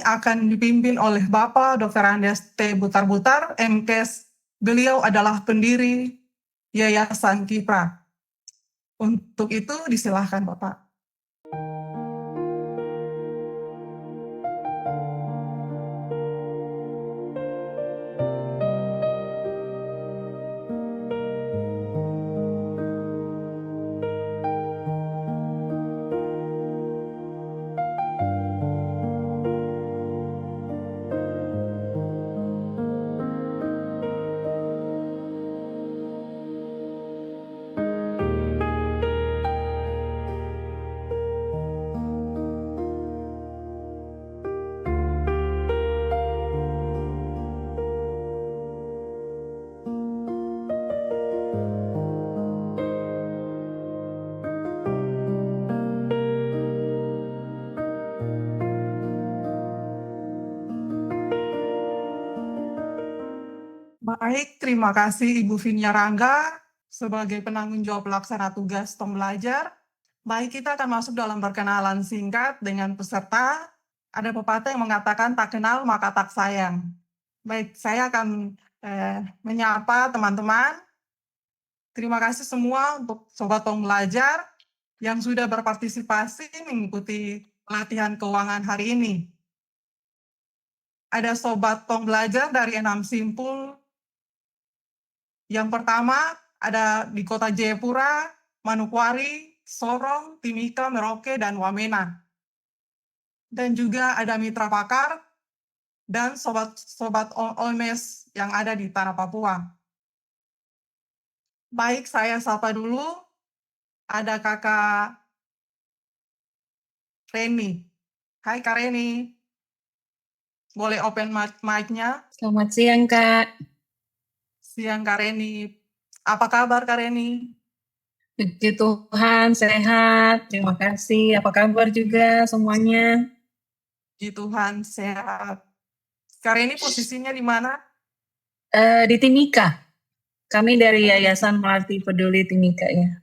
akan dipimpin oleh Bapak Dr. Andes T. Butar-Butar, MKes. Beliau adalah pendiri Yayasan Kipra. Untuk itu disilahkan Bapak. Baik, terima kasih Ibu Vinia Rangga sebagai penanggung jawab pelaksana tugas Tong Belajar. Baik, kita akan masuk dalam perkenalan singkat dengan peserta. Ada pepatah yang mengatakan tak kenal maka tak sayang. Baik, saya akan menyapa teman-teman. Terima kasih semua untuk Sobat Tong Belajar yang sudah berpartisipasi mengikuti pelatihan keuangan hari ini. Ada Sobat Tong Belajar dari 6 simpul. Yang pertama ada di Kota Jayapura, Manokwari, Sorong, Timika, Merauke, dan Wamena. Dan juga ada mitra pakar dan sobat OMS yang ada di Tanah Papua. Baik, saya sapa dulu. Ada Kakak Reni. Hai Kak Reni. Boleh open mic-nya? Selamat siang, Kak. Siang Kak Reni. Apa kabar Kak Reni? Puji Tuhan, sehat. Terima kasih. Apa kabar juga semuanya? Puji Tuhan, sehat. Kak Reni posisinya di mana? Di Timika. Kami dari Yayasan Melati Peduli Timika ya.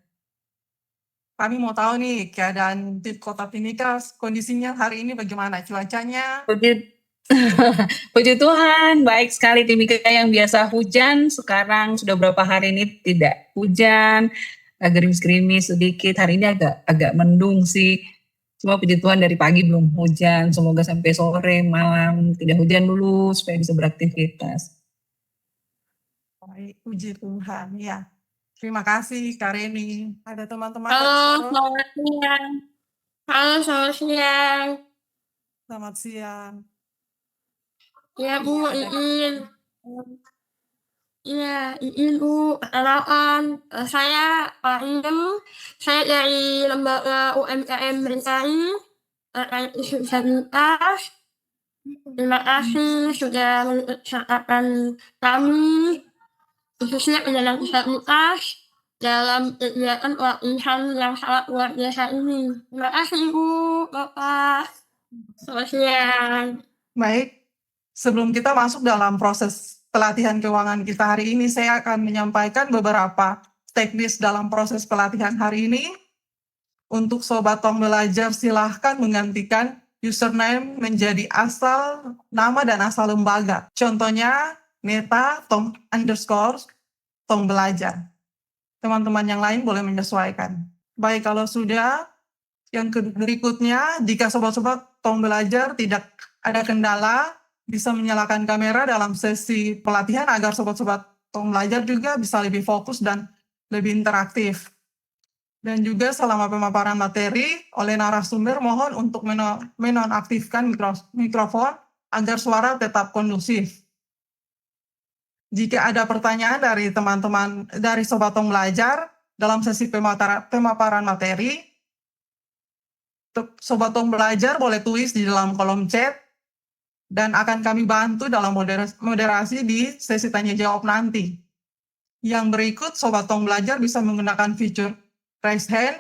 Kami mau tahu nih keadaan di Kota Timika, kondisinya hari ini bagaimana? Cuacanya? Puji Tuhan, baik sekali. Timika yang biasa hujan, sekarang sudah beberapa hari ini tidak hujan, gerimis-gerimis sedikit. Hari ini agak mendung sih. Cuma puji Tuhan dari pagi belum hujan. Semoga sampai sore, malam tidak hujan dulu supaya bisa beraktivitas. Baik, puji Tuhan. Ya, terima kasih Kak Reni. Ada teman-teman? Halo, selamat siang. Halo, selamat siang. Selamat siang. Ya, Bu, Iin. Iya, Iin, Bu. Perkenalkan, saya Pak Inem. Saya dari Lembaga UMKM BKI, terkait isu disabilitas. Terima kasih sudah mengikutsertakan kami, khususnya penyandang disabilitas, dalam kegiatan pelatihan yang sangat luar biasa ini. Terima kasih, Ibu, Bapak. Selamat siang. Baik, sebelum kita masuk dalam proses pelatihan keuangan kita hari ini, saya akan menyampaikan beberapa teknis dalam proses pelatihan hari ini. Untuk Sobat Tong Belajar, silahkan menggantikan username menjadi asal nama dan asal lembaga. Contohnya, Neta Tong _ Tong Belajar. Teman-teman yang lain boleh menyesuaikan. Baik, kalau sudah, yang berikutnya, jika sobat-sobat Tong Belajar tidak ada kendala, bisa menyalakan kamera dalam sesi pelatihan agar sobat-sobat Tong Belajar juga bisa lebih fokus dan lebih interaktif. Dan juga selama pemaparan materi oleh narasumber, mohon untuk menonaktifkan mikrofon agar suara tetap kondusif. Jika ada pertanyaan dari teman-teman, dari Sobat Tong Belajar dalam sesi pemaparan materi, Sobat Tong Belajar boleh tulis di dalam kolom chat dan akan kami bantu dalam moderasi di sesi tanya jawab nanti. Yang berikut, Sobat Tong Belajar bisa menggunakan fitur raise hand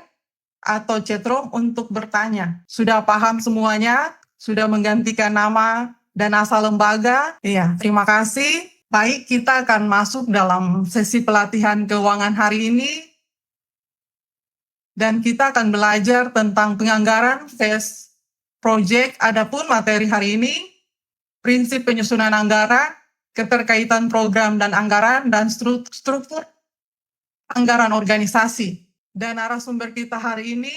atau chat room untuk bertanya. Sudah paham semuanya? Sudah menggantikan nama dan asal lembaga? Iya, terima kasih. Baik, kita akan masuk dalam sesi pelatihan keuangan hari ini. Dan kita akan belajar tentang penganggaran phase project. Adapun materi hari ini prinsip penyusunan anggaran, keterkaitan program dan anggaran, dan struktur anggaran organisasi. Dan narasumber kita hari ini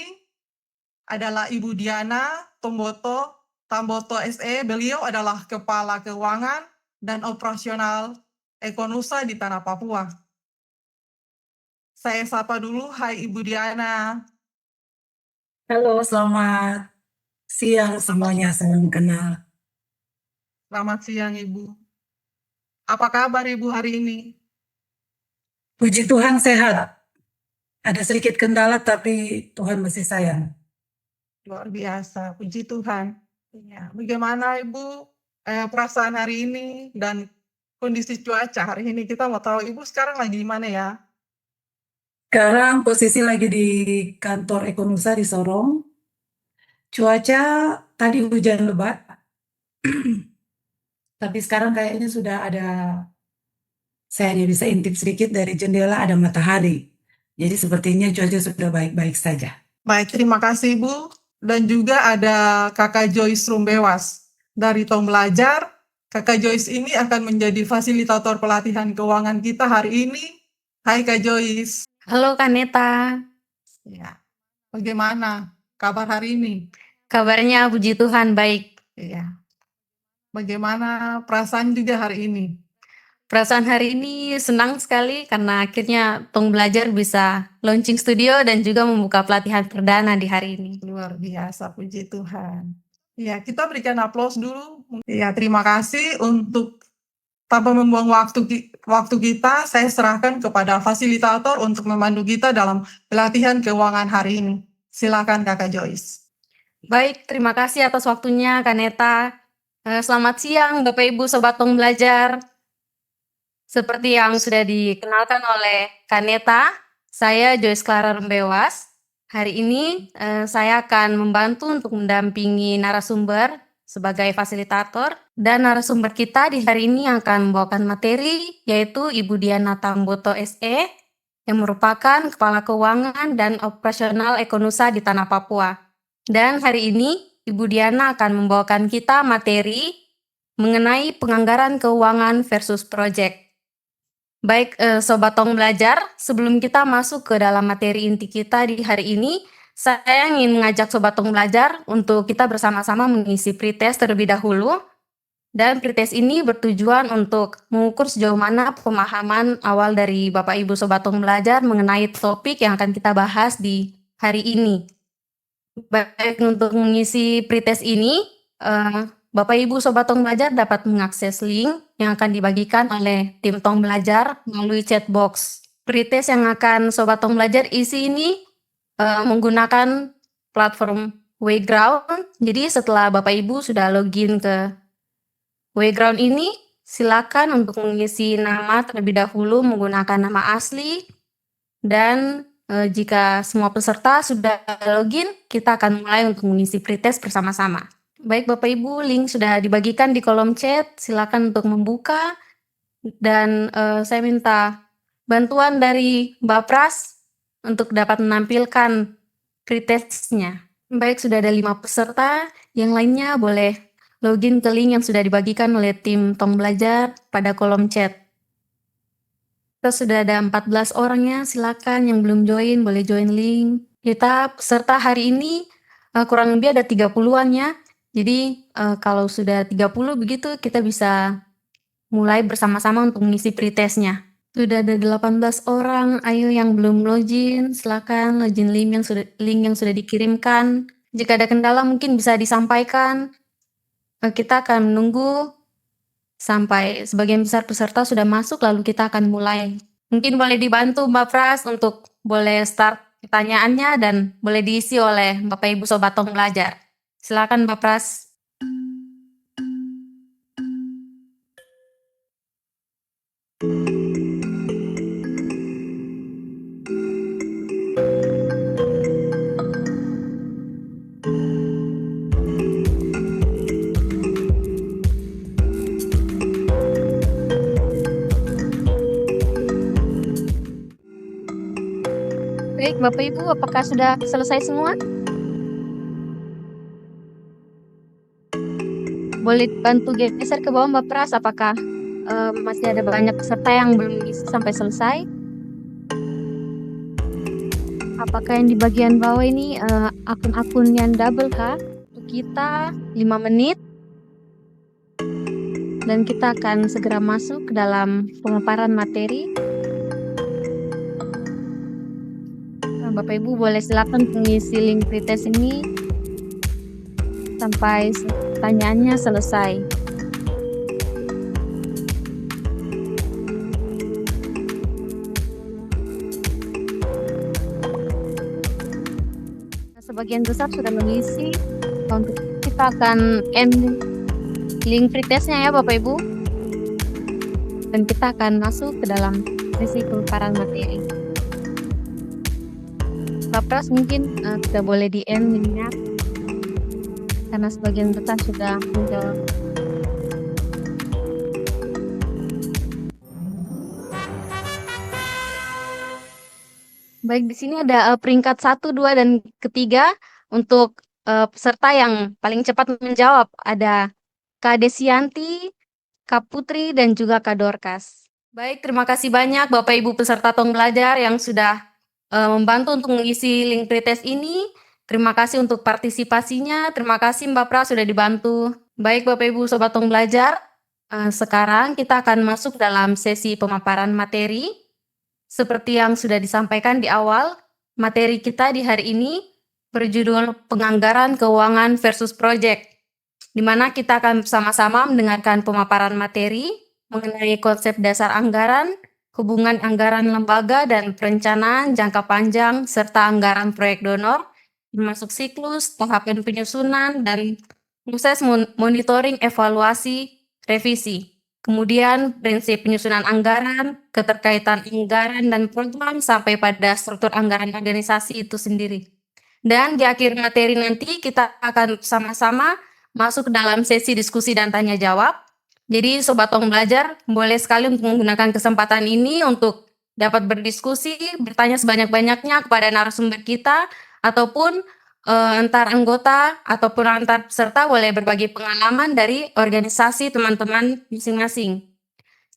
adalah Ibu Diana Tamboto SE. Beliau adalah Kepala Keuangan dan Operasional Ekonusa di Tanah Papua. Saya sapa dulu, hai Ibu Diana. Halo, selamat siang semuanya, salam kenal. Selamat siang Ibu. Apa kabar Ibu hari ini? Puji Tuhan sehat. Ada sedikit kendala tapi Tuhan masih sayang. Luar biasa, puji Tuhan. Ya, bagaimana Ibu perasaan hari ini dan kondisi cuaca hari ini? Kita mau tahu Ibu sekarang lagi di mana ya? Sekarang posisi lagi di kantor Ekonusa di Sorong. Cuaca tadi hujan lebat. Tapi sekarang kayaknya sudah ada, saya hanya bisa intip sedikit dari jendela ada matahari. Jadi sepertinya cuaca sudah baik-baik saja. Baik, terima kasih Ibu. Dan juga ada Kakak Joyce Rumbewas dari Tong Belajar. Kakak Joyce ini akan menjadi fasilitator pelatihan keuangan kita hari ini. Hai Kak Joyce. Halo Kaneta, Ya, bagaimana kabar hari ini? kabarnya puji Tuhan baik. Ya, bagaimana perasaan juga hari ini? Perasaan hari ini senang sekali karena akhirnya Tong Belajar bisa launching studio dan juga membuka pelatihan perdana di hari ini. Luar biasa, puji Tuhan. Ya, kita berikan aplaus dulu. Ya, terima kasih untuk tanpa membuang waktu kita, saya serahkan kepada fasilitator untuk membantu kita dalam pelatihan keuangan hari ini. Silakan Kakak Joyce. Baik, terima kasih atas waktunya Kaneta. Selamat siang Bapak Ibu Sobat Tong Belajar. Seperti yang sudah dikenalkan oleh Kaneta, saya Joyce Clara Rembewas. Hari ini saya akan membantu untuk mendampingi narasumber sebagai fasilitator, dan narasumber kita di hari ini akan membawakan materi yaitu Ibu Diana Tamboto SE yang merupakan Kepala Keuangan dan Operasional Ekonusa di Tanah Papua. Dan hari ini Ibu Diana akan membawakan kita materi mengenai penganggaran keuangan versus proyek. Baik, Sobat Tong Belajar, sebelum kita masuk ke dalam materi inti kita di hari ini, saya ingin mengajak Sobat Tong Belajar untuk kita bersama-sama mengisi pretest terlebih dahulu. Dan pretest ini bertujuan untuk mengukur sejauh mana pemahaman awal dari Bapak Ibu Sobat Tong Belajar mengenai topik yang akan kita bahas di hari ini. Baik, untuk mengisi pretest ini, Bapak Ibu Sobat Tong Belajar dapat mengakses link yang akan dibagikan oleh tim Tong Belajar melalui chat box. Pretest yang akan Sobat Tong Belajar isi ini menggunakan platform Wayground. Jadi setelah Bapak Ibu sudah login ke Wayground ini, silakan untuk mengisi nama terlebih dahulu menggunakan nama asli, dan jika semua peserta sudah login, kita akan mulai untuk mengisi pretest bersama-sama. Baik Bapak Ibu, link sudah dibagikan di kolom chat, silakan untuk membuka, dan saya minta bantuan dari Mbak Pras untuk dapat menampilkan pretestnya. Baik, sudah ada 5 peserta, yang lainnya boleh login ke link yang sudah dibagikan oleh tim Tong Belajar pada kolom chat. Kita sudah ada 14 orangnya, silakan yang belum join boleh join link. Kita peserta hari ini kurang lebih ada 30-an ya. Jadi kalau sudah 30 begitu kita bisa mulai bersama-sama untuk mengisi pretestnya. Sudah ada 18 orang, ayo yang belum login, silakan login link yang sudah dikirimkan. Jika ada kendala mungkin bisa disampaikan. Kita akan menunggu sampai sebagian besar peserta sudah masuk, lalu kita akan mulai. Mungkin boleh dibantu Mbak Pras untuk boleh start pertanyaannya dan boleh diisi oleh Bapak Ibu Sobat Tong Belajar. Silakan Mbak Pras. Baik, Bapak Ibu, apakah sudah selesai semua? Boleh bantu geser ke bawah Mbak Pras, apakah masih ada banyak peserta yang belum bisa sampai selesai? Apakah yang di bagian bawah ini akun-akun yang double kah? Untuk kita 5 menit dan kita akan segera masuk ke dalam pemaparan materi. Bapak Ibu boleh silakan mengisi link pretest ini sampai pertanyaannya selesai. Sebagian besar sudah mengisi. Untuk kita akan end link pretestnya ya Bapak Ibu. Dan kita akan masuk ke dalam sesi pemaparan materi. Mbak Pras mungkin tidak boleh di end linknya karena sebagian besar sudah menjawab. Baik, di sini ada peringkat 1, 2, dan ketiga untuk peserta yang paling cepat menjawab. Ada Kak Desianti, Kak Putri, dan juga Kak Dorcas. Baik, terima kasih banyak Bapak Ibu peserta Tong Belajar yang sudah membantu untuk mengisi link pretest ini. Terima kasih untuk partisipasinya. Terima kasih Mbak Pras sudah dibantu. Baik Bapak Ibu Sobat Tong Belajar, sekarang kita akan masuk dalam sesi pemaparan materi. Seperti yang sudah disampaikan di awal, materi kita di hari ini berjudul Penganggaran Keuangan versus Project, di mana kita akan bersama-sama mendengarkan pemaparan materi mengenai konsep dasar anggaran, hubungan anggaran lembaga dan perencanaan jangka panjang, serta anggaran proyek donor, termasuk siklus, tahapan penyusunan, dan proses monitoring, evaluasi, revisi. Kemudian prinsip penyusunan anggaran, keterkaitan anggaran dan program sampai pada struktur anggaran organisasi itu sendiri. Dan di akhir materi nanti kita akan sama-sama masuk ke dalam sesi diskusi dan tanya jawab. Jadi Sobat Tong Belajar boleh sekali untuk menggunakan kesempatan ini untuk dapat berdiskusi, bertanya sebanyak-banyaknya kepada narasumber kita, ataupun antar anggota ataupun antar peserta boleh berbagi pengalaman dari organisasi teman-teman masing-masing.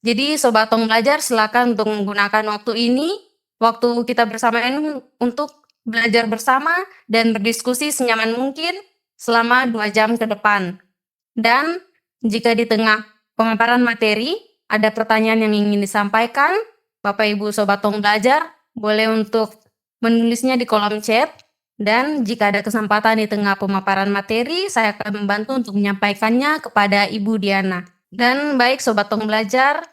Jadi Sobat Tong Belajar silakan untuk menggunakan waktu ini, waktu kita bersama ini untuk belajar bersama dan berdiskusi senyaman mungkin selama 2 jam ke depan. Dan jika di tengah pemaparan materi ada pertanyaan yang ingin disampaikan, Bapak Ibu Sobat Tong Belajar boleh untuk menulisnya di kolom chat. Dan jika ada kesempatan di tengah pemaparan materi, saya akan membantu untuk menyampaikannya kepada Ibu Diana. Dan baik Sobat Tong Belajar,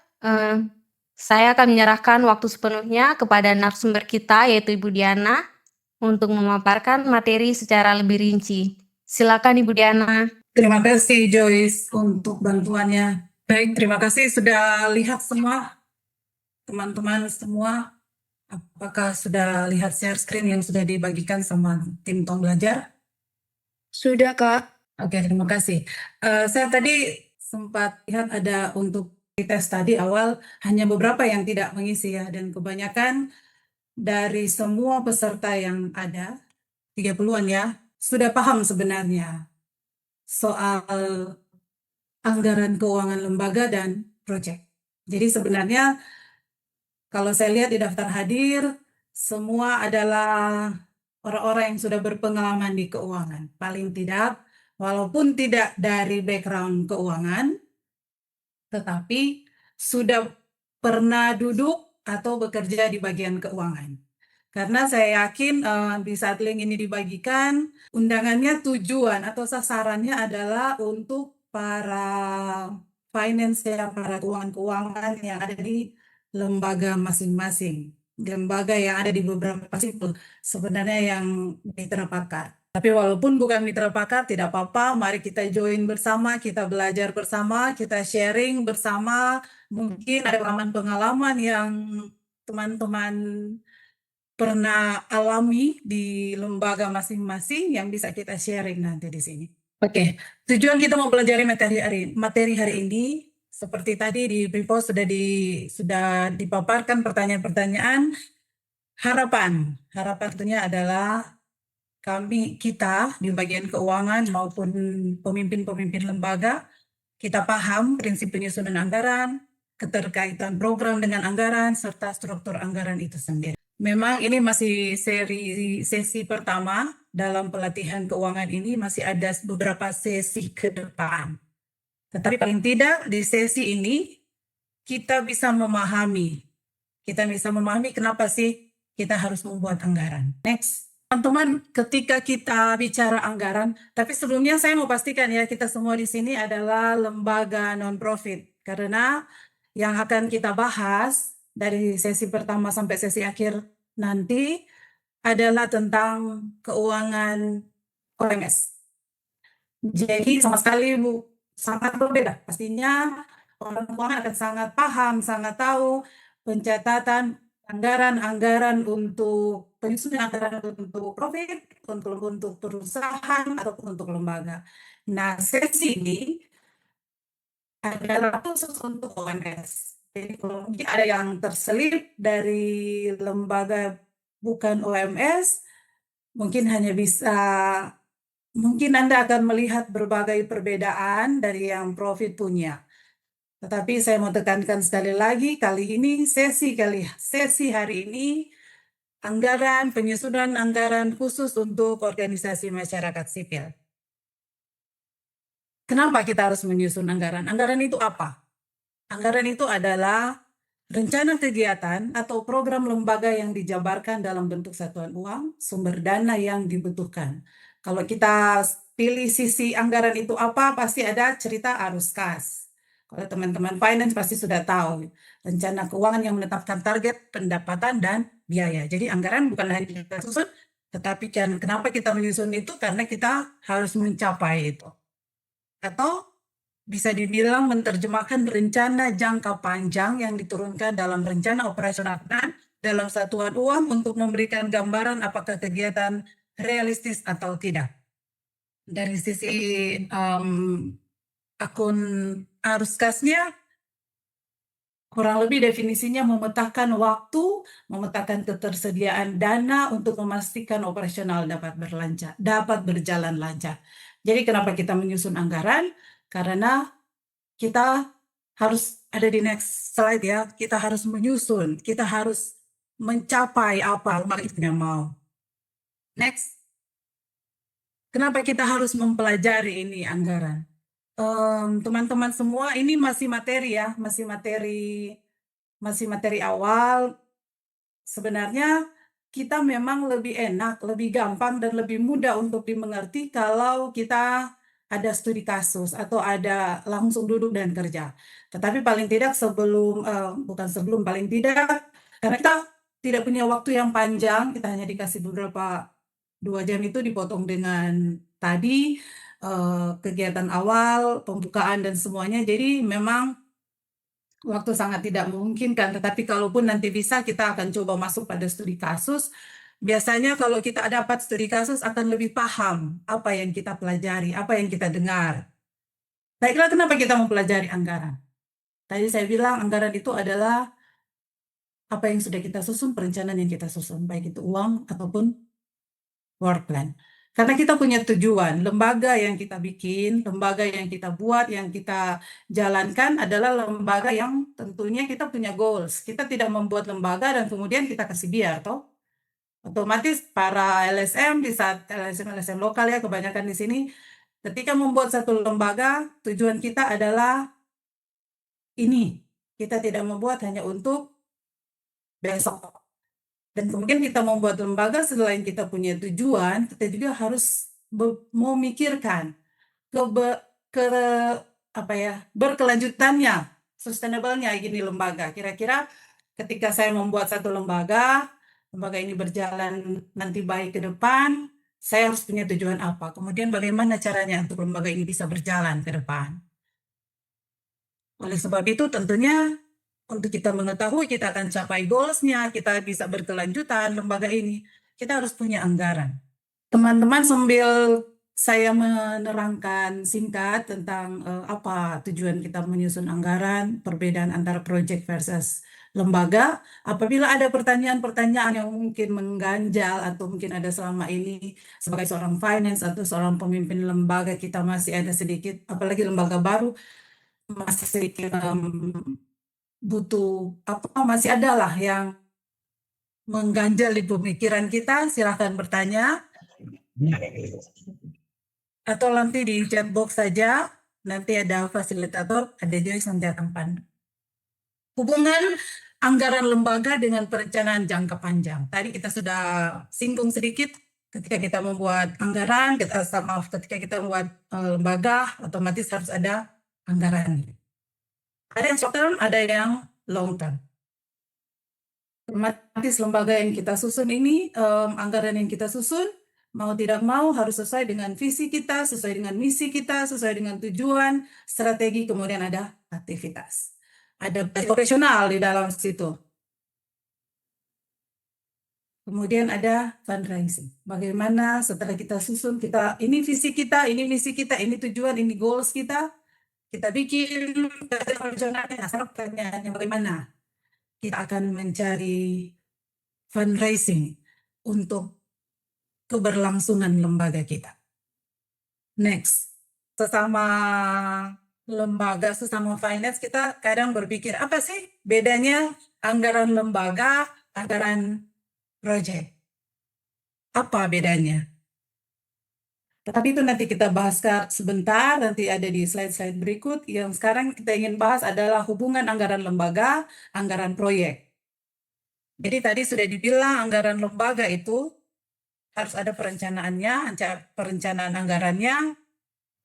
saya akan menyerahkan waktu sepenuhnya kepada narasumber kita yaitu Ibu Diana untuk memaparkan materi secara lebih rinci. Silakan Ibu Diana. Terima kasih Joyce untuk bantuannya. Baik, terima kasih sudah lihat semua teman-teman semua. Apakah sudah lihat share screen yang sudah dibagikan sama tim Tong Belajar? Sudah, Kak. Oke, terima kasih. Saya tadi sempat lihat ada untuk tes tadi awal hanya beberapa yang tidak mengisi ya, dan kebanyakan dari semua peserta yang ada, 30-an ya, sudah paham sebenarnya soal anggaran keuangan lembaga dan proyek. Jadi sebenarnya kalau saya lihat di daftar hadir, semua adalah orang-orang yang sudah berpengalaman di keuangan. Paling tidak, walaupun tidak dari background keuangan, tetapi sudah pernah duduk atau bekerja di bagian keuangan. Karena saya yakin di saat link ini dibagikan, undangannya tujuan atau sasarannya adalah untuk para finance ya, para keuangan-keuangan yang ada di lembaga masing-masing. Lembaga yang ada di beberapa sipil sebenarnya yang mitra pakar. Tapi walaupun bukan mitra pakar, tidak apa-apa. Mari kita join bersama, kita belajar bersama, kita sharing bersama. Mungkin ada pengalaman-pengalaman yang teman-teman pernah alami di lembaga masing-masing yang bisa kita sharing nanti di sini. Oke, tujuan kita mempelajari materi hari ini seperti tadi di Briefo sudah dipaparkan pertanyaan-pertanyaan. Harapan tentunya adalah kita di bagian keuangan maupun pemimpin-pemimpin lembaga kita paham prinsip penyusunan anggaran, keterkaitan program dengan anggaran, serta struktur anggaran itu sendiri. Memang ini masih sesi pertama dalam pelatihan keuangan ini, masih ada beberapa sesi ke depan. Tetapi paling tidak di sesi ini kita bisa memahami kenapa sih kita harus membuat anggaran. Next. Teman-teman, ketika kita bicara anggaran, tapi sebelumnya saya mau pastikan ya, kita semua di sini adalah lembaga non-profit. Karena yang akan kita bahas dari sesi pertama sampai sesi akhir nanti adalah tentang keuangan OMS. Jadi sama sekali sangat berbeda. Pastinya orang keuangan akan sangat paham, sangat tahu pencatatan anggaran untuk penyusunan anggaran untuk profit, untuk perusahaan, ataupun untuk lembaga. Nah, sesi ini adalah khusus untuk OMS. Jadi kalau mungkin ada yang terselip dari lembaga bukan OMS, mungkin Anda akan melihat berbagai perbedaan dari yang profit punya. Tetapi saya mau tekankan sekali lagi, kali ini sesi hari ini penyusunan anggaran khusus untuk organisasi masyarakat sipil. Kenapa kita harus menyusun anggaran? Anggaran itu apa? Anggaran itu adalah rencana kegiatan atau program lembaga yang dijabarkan dalam bentuk satuan uang, sumber dana yang dibutuhkan. Kalau kita pilih sisi anggaran itu apa, pasti ada cerita arus kas. Kalau teman-teman finance pasti sudah tahu, rencana keuangan yang menetapkan target, pendapatan, dan biaya. Jadi anggaran bukan hanya kita susun, tetapi kenapa kita menyusun itu? Karena kita harus mencapai itu. Atau bisa dibilang menerjemahkan rencana jangka panjang yang diturunkan dalam rencana operasional dalam satuan uang untuk memberikan gambaran apakah kegiatan realistis atau tidak. Dari sisi akun arus kasnya, kurang lebih definisinya memetakan waktu, memetakan ketersediaan dana untuk memastikan operasional dapat berjalan lancar. Jadi kenapa kita menyusun anggaran? Karena kita harus ada di next slide ya, kita harus menyusun, kita harus mencapai apa yang kita mau. Next. Kenapa kita harus mempelajari ini anggaran? Teman-teman semua, ini masih materi ya, masih materi awal. Sebenarnya kita memang lebih enak, lebih gampang, dan lebih mudah untuk dimengerti kalau kita ada studi kasus atau ada langsung duduk dan kerja. Tetapi paling tidak paling tidak, karena kita tidak punya waktu yang panjang, kita hanya dikasih 2 jam itu dipotong dengan tadi, kegiatan awal, pembukaan, dan semuanya. Jadi memang waktu sangat tidak memungkinkan, tetapi kalaupun nanti bisa, kita akan coba masuk pada studi kasus. Biasanya kalau kita dapat studi kasus akan lebih paham apa yang kita pelajari, apa yang kita dengar. Baiklah, kenapa kita mempelajari anggaran? Tadi saya bilang anggaran itu adalah apa yang sudah kita susun, perencanaan yang kita susun, baik itu uang ataupun work plan. Karena kita punya tujuan, lembaga yang kita bikin, lembaga yang kita buat, yang kita jalankan adalah lembaga yang tentunya kita punya goals. Kita tidak membuat lembaga dan kemudian kita kasih biar, toh. Otomatis para LSM, di saat LSM lokal ya, kebanyakan di sini, ketika membuat satu lembaga, tujuan kita adalah ini. Kita tidak membuat hanya untuk besok. Dan kemudian kita membuat lembaga, selain kita punya tujuan, kita juga harus memikirkan berkelanjutannya, sustainable-nya gini lembaga. Kira-kira ketika saya membuat satu lembaga ini berjalan nanti baik ke depan, saya harus punya tujuan apa? Kemudian bagaimana caranya untuk lembaga ini bisa berjalan ke depan? Oleh sebab itu tentunya untuk kita mengetahui kita akan capai goals-nya, kita bisa berkelanjutan lembaga ini, kita harus punya anggaran. Teman-teman, sambil saya menerangkan singkat tentang apa tujuan kita menyusun anggaran, perbedaan antara project versus lembaga. Apabila ada pertanyaan-pertanyaan yang mungkin mengganjal atau mungkin ada selama ini sebagai seorang finance atau seorang pemimpin lembaga kita masih ada sedikit, apalagi lembaga baru, masih sedikit butuh masih ada lah yang mengganjal di pemikiran kita, silahkan bertanya atau nanti di chat box saja. Nanti ada fasilitator, ada Joyce nanti akan pandu. Hubungan anggaran lembaga dengan perencanaan jangka panjang. Tadi kita sudah singgung sedikit ketika kita membuat anggaran, ketika kita membuat lembaga, otomatis harus ada anggaran. Ada yang short term, ada yang long term. Otomatis lembaga yang kita susun ini, anggaran yang kita susun, mau tidak mau harus sesuai dengan visi kita, sesuai dengan misi kita, sesuai dengan tujuan, strategi, kemudian ada aktivitas. Ada operasional di dalam situ. Kemudian ada fundraising. Bagaimana setelah kita susun, ini visi kita, ini misi kita, ini tujuan, ini goals kita bikin operasionalnya. Sekarang pertanyaannya bagaimana kita akan mencari fundraising untuk keberlangsungan lembaga kita. Next, sesama lembaga, sesama finance, kita kadang berpikir, apa sih bedanya anggaran lembaga, anggaran proyek? Apa bedanya? Tapi itu nanti kita bahas sebentar, nanti ada di slide-slide berikut. Yang sekarang kita ingin bahas adalah hubungan anggaran lembaga, anggaran proyek. Jadi tadi sudah dibilang anggaran lembaga itu harus ada perencanaannya, perencanaan anggarannya,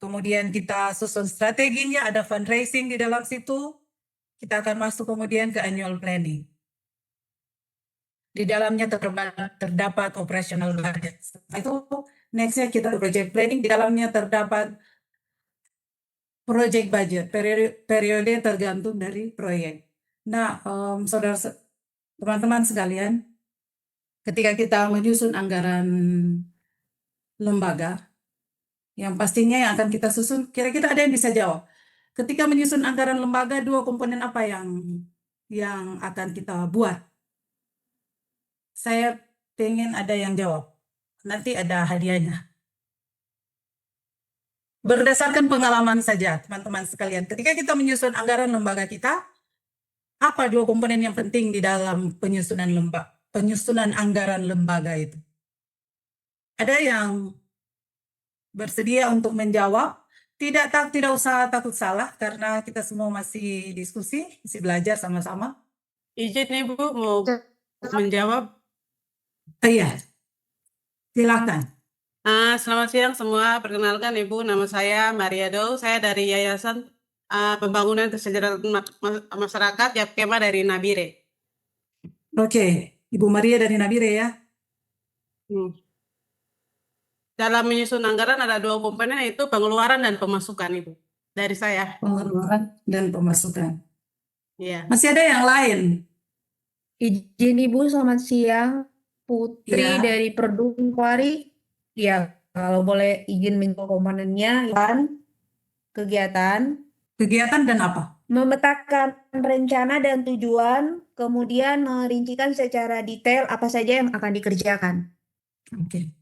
kemudian kita susun strateginya, ada fundraising di dalam situ, kita akan masuk kemudian ke annual planning. Di dalamnya terdapat operational budget. Itu nextnya kita project planning, di dalamnya terdapat project budget, periode tergantung dari proyek. Nah, teman-teman sekalian, ketika kita menyusun anggaran lembaga, yang pastinya yang akan kita susun, kira-kira ada yang bisa jawab. Ketika menyusun anggaran lembaga, dua komponen apa yang akan kita buat? Saya pengen ada yang jawab. Nanti ada hadiahnya. Berdasarkan pengalaman saja, teman-teman sekalian. Ketika kita menyusun anggaran lembaga kita, apa dua komponen yang penting di dalam penyusunan anggaran lembaga itu? Ada yang bersedia untuk menjawab? Tidak usah takut salah, karena kita semua masih diskusi, masih belajar sama-sama. Izin Ibu mau menjawab. Iya, silakan. Selamat siang semua. Perkenalkan Ibu, nama saya Maria Dow. Saya dari Yayasan Pembangunan Kesejahteraan Masyarakat Yapkema dari Nabire. Oke, Ibu Maria dari Nabire ya. Dalam menyusun anggaran ada dua komponen, yaitu pengeluaran dan pemasukan Ibu. Dari saya. Pengeluaran dan pemasukan. Iya. Masih ada yang lain? Izin Ibu, selamat siang. Putri Iya. dari Perdum Kuari. Ya, kalau boleh izin minta komponennya, kegiatan, Kegiatan dan apa? memetakan rencana dan tujuan, kemudian merincikan secara detail apa saja yang akan dikerjakan. Oke.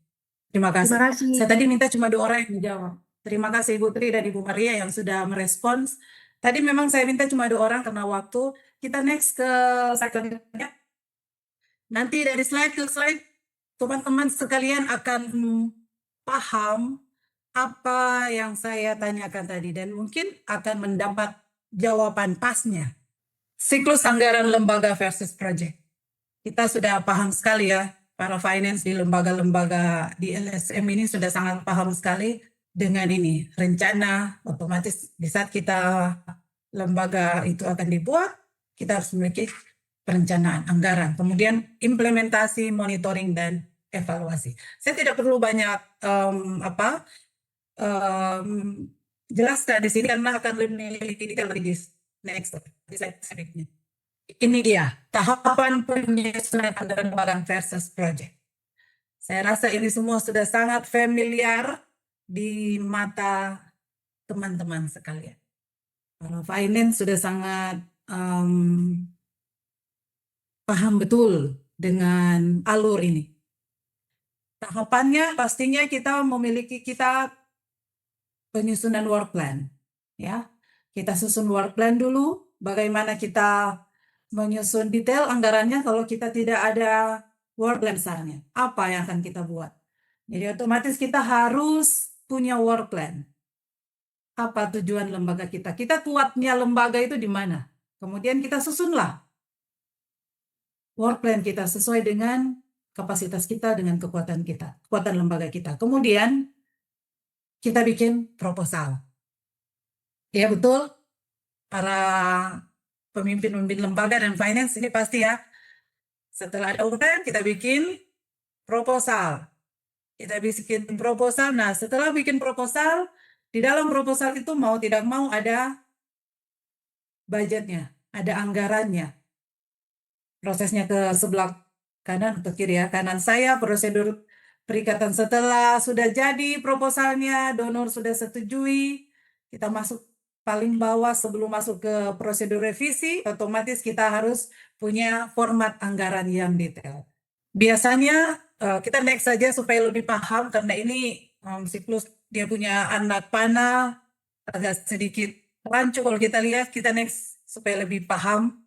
Terima kasih. Terima kasih. Saya tadi minta cuma 2 orang yang menjawab. Terima kasih Ibu Tri dan Ibu Maria yang sudah merespons. Tadi memang saya minta cuma 2 orang karena waktu. Kita next ke slide. Nanti dari slide ke slide, teman-teman sekalian akan paham apa yang saya tanyakan tadi dan mungkin akan mendapat jawaban pasnya. Siklus anggaran lembaga versus project. Kita sudah paham sekali ya, para finance di lembaga-lembaga di LSM ini sudah sangat paham sekali dengan ini. Rencana otomatis di saat lembaga itu akan dibuat, kita harus memiliki perencanaan anggaran. Kemudian implementasi, monitoring, dan evaluasi. Saya tidak perlu banyak jelaskan di sini karena akan lebih detail di next slide. Ini dia tahapan penyusunan anggaran barang versus project. Saya rasa ini semua sudah sangat familiar di mata teman-teman sekalian. Para finance sudah sangat paham betul dengan alur ini. Tahapannya pastinya kita memiliki penyusunan work plan, ya. Kita susun work plan dulu, bagaimana kita menyusun detail anggarannya kalau kita tidak ada work plan besarnya. Apa yang akan kita buat? Jadi otomatis kita harus punya work plan. Apa tujuan lembaga kita? Kita kuatnya lembaga itu di mana? Kemudian kita susunlah work plan kita sesuai dengan kapasitas kita, dengan kekuatan kita, kekuatan lembaga kita. Kemudian kita bikin proposal. Ya betul, para pemimpin-pemimpin lembaga dan finance ini pasti ya. Setelah ada work plan, kita bikin proposal. Kita bikin proposal. Nah, setelah bikin proposal, di dalam proposal itu mau tidak mau ada budgetnya, ada anggarannya. Prosesnya ke sebelah kanan atau kiri ya. Kanan saya prosedur perikatan setelah sudah jadi proposalnya, donor sudah setujui, kita masuk paling bawah sebelum masuk ke prosedur revisi, otomatis kita harus punya format anggaran yang detail. Biasanya kita next saja supaya lebih paham karena ini siklus dia punya anak panah agak sedikit rancu kalau kita lihat, kita next supaya lebih paham.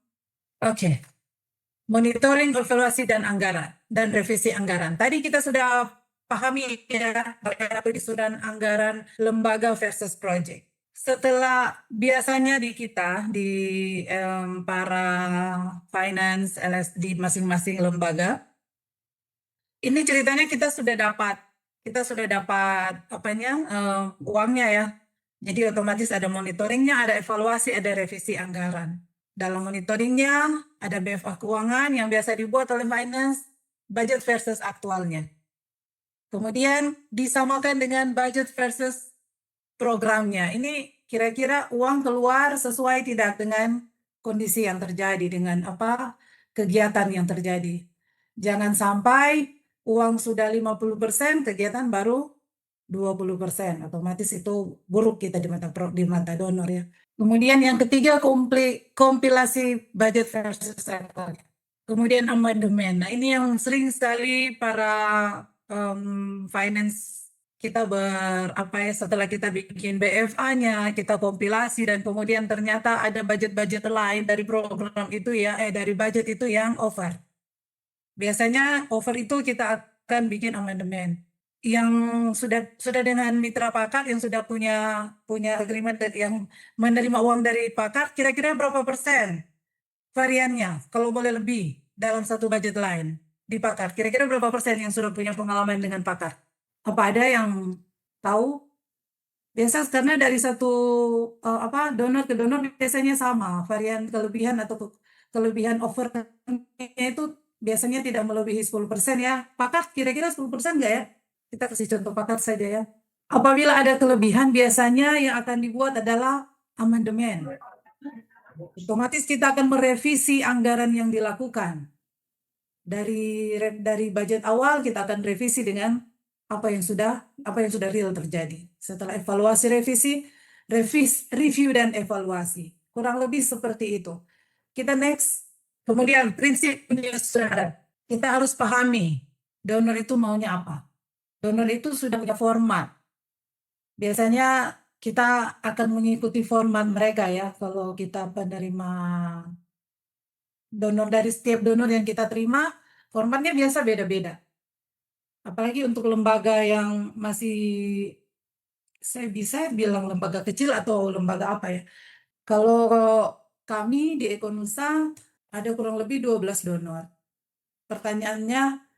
Oke. Monitoring, evaluasi dan anggaran dan revisi anggaran. Tadi kita sudah pahami ya bagaimana penyusunan anggaran lembaga versus project. Setelah biasanya di kita di para finance LSD masing-masing lembaga, ini ceritanya kita sudah dapat apanya uangnya ya. Jadi otomatis ada monitoringnya, ada evaluasi, ada revisi anggaran. Dalam monitoringnya ada BFA keuangan yang biasa dibuat oleh finance, budget versus aktualnya. Kemudian disamakan dengan budget versus programnya. Ini kira-kira uang keluar sesuai tidak dengan kondisi yang terjadi, dengan apa kegiatan yang terjadi. Jangan sampai uang sudah 50%, kegiatan baru 20%. Otomatis itu buruk kita di mata donor ya. Kemudian yang ketiga kompilasi budget versus actual. Kemudian amandemen. Nah ini yang sering sekali para finance kita setelah kita bikin BFA-nya, kita kompilasi dan kemudian ternyata ada budget-budget lain dari program itu ya, dari budget itu yang over. Biasanya over itu kita akan bikin amandemen. Yang sudah dengan mitra pakar yang sudah punya agreement yang menerima uang dari pakar, kira-kira berapa persen variannya kalau boleh lebih dalam satu budget lain di pakar, kira-kira berapa persen yang sudah punya pengalaman dengan pakar? Apa ada yang tahu? Biasa karena dari satu donor ke donor biasanya sama, varian kelebihan atau kelebihan over itu biasanya tidak melebihi 10% ya. Pakar kira-kira 10% enggak ya? Kita kasih contoh pakar saja ya. Apabila ada kelebihan, biasanya yang akan dibuat adalah amandemen. Otomatis kita akan merevisi anggaran yang dilakukan. Dari budget awal kita akan revisi dengan apa yang sudah real terjadi. Setelah evaluasi review dan evaluasi. Kurang lebih seperti itu. Kita next. Kemudian prinsip penyusunan. Kita harus pahami donor itu maunya apa. Donor itu sudah punya format. Biasanya kita akan mengikuti format mereka ya. Kalau kita penerima donor, dari setiap donor yang kita terima, formatnya biasa beda-beda. Apalagi untuk lembaga yang masih, saya bisa bilang lembaga kecil atau lembaga apa ya. Kalau kami di Ekonusa ada kurang lebih 12 donor. Pertanyaannya,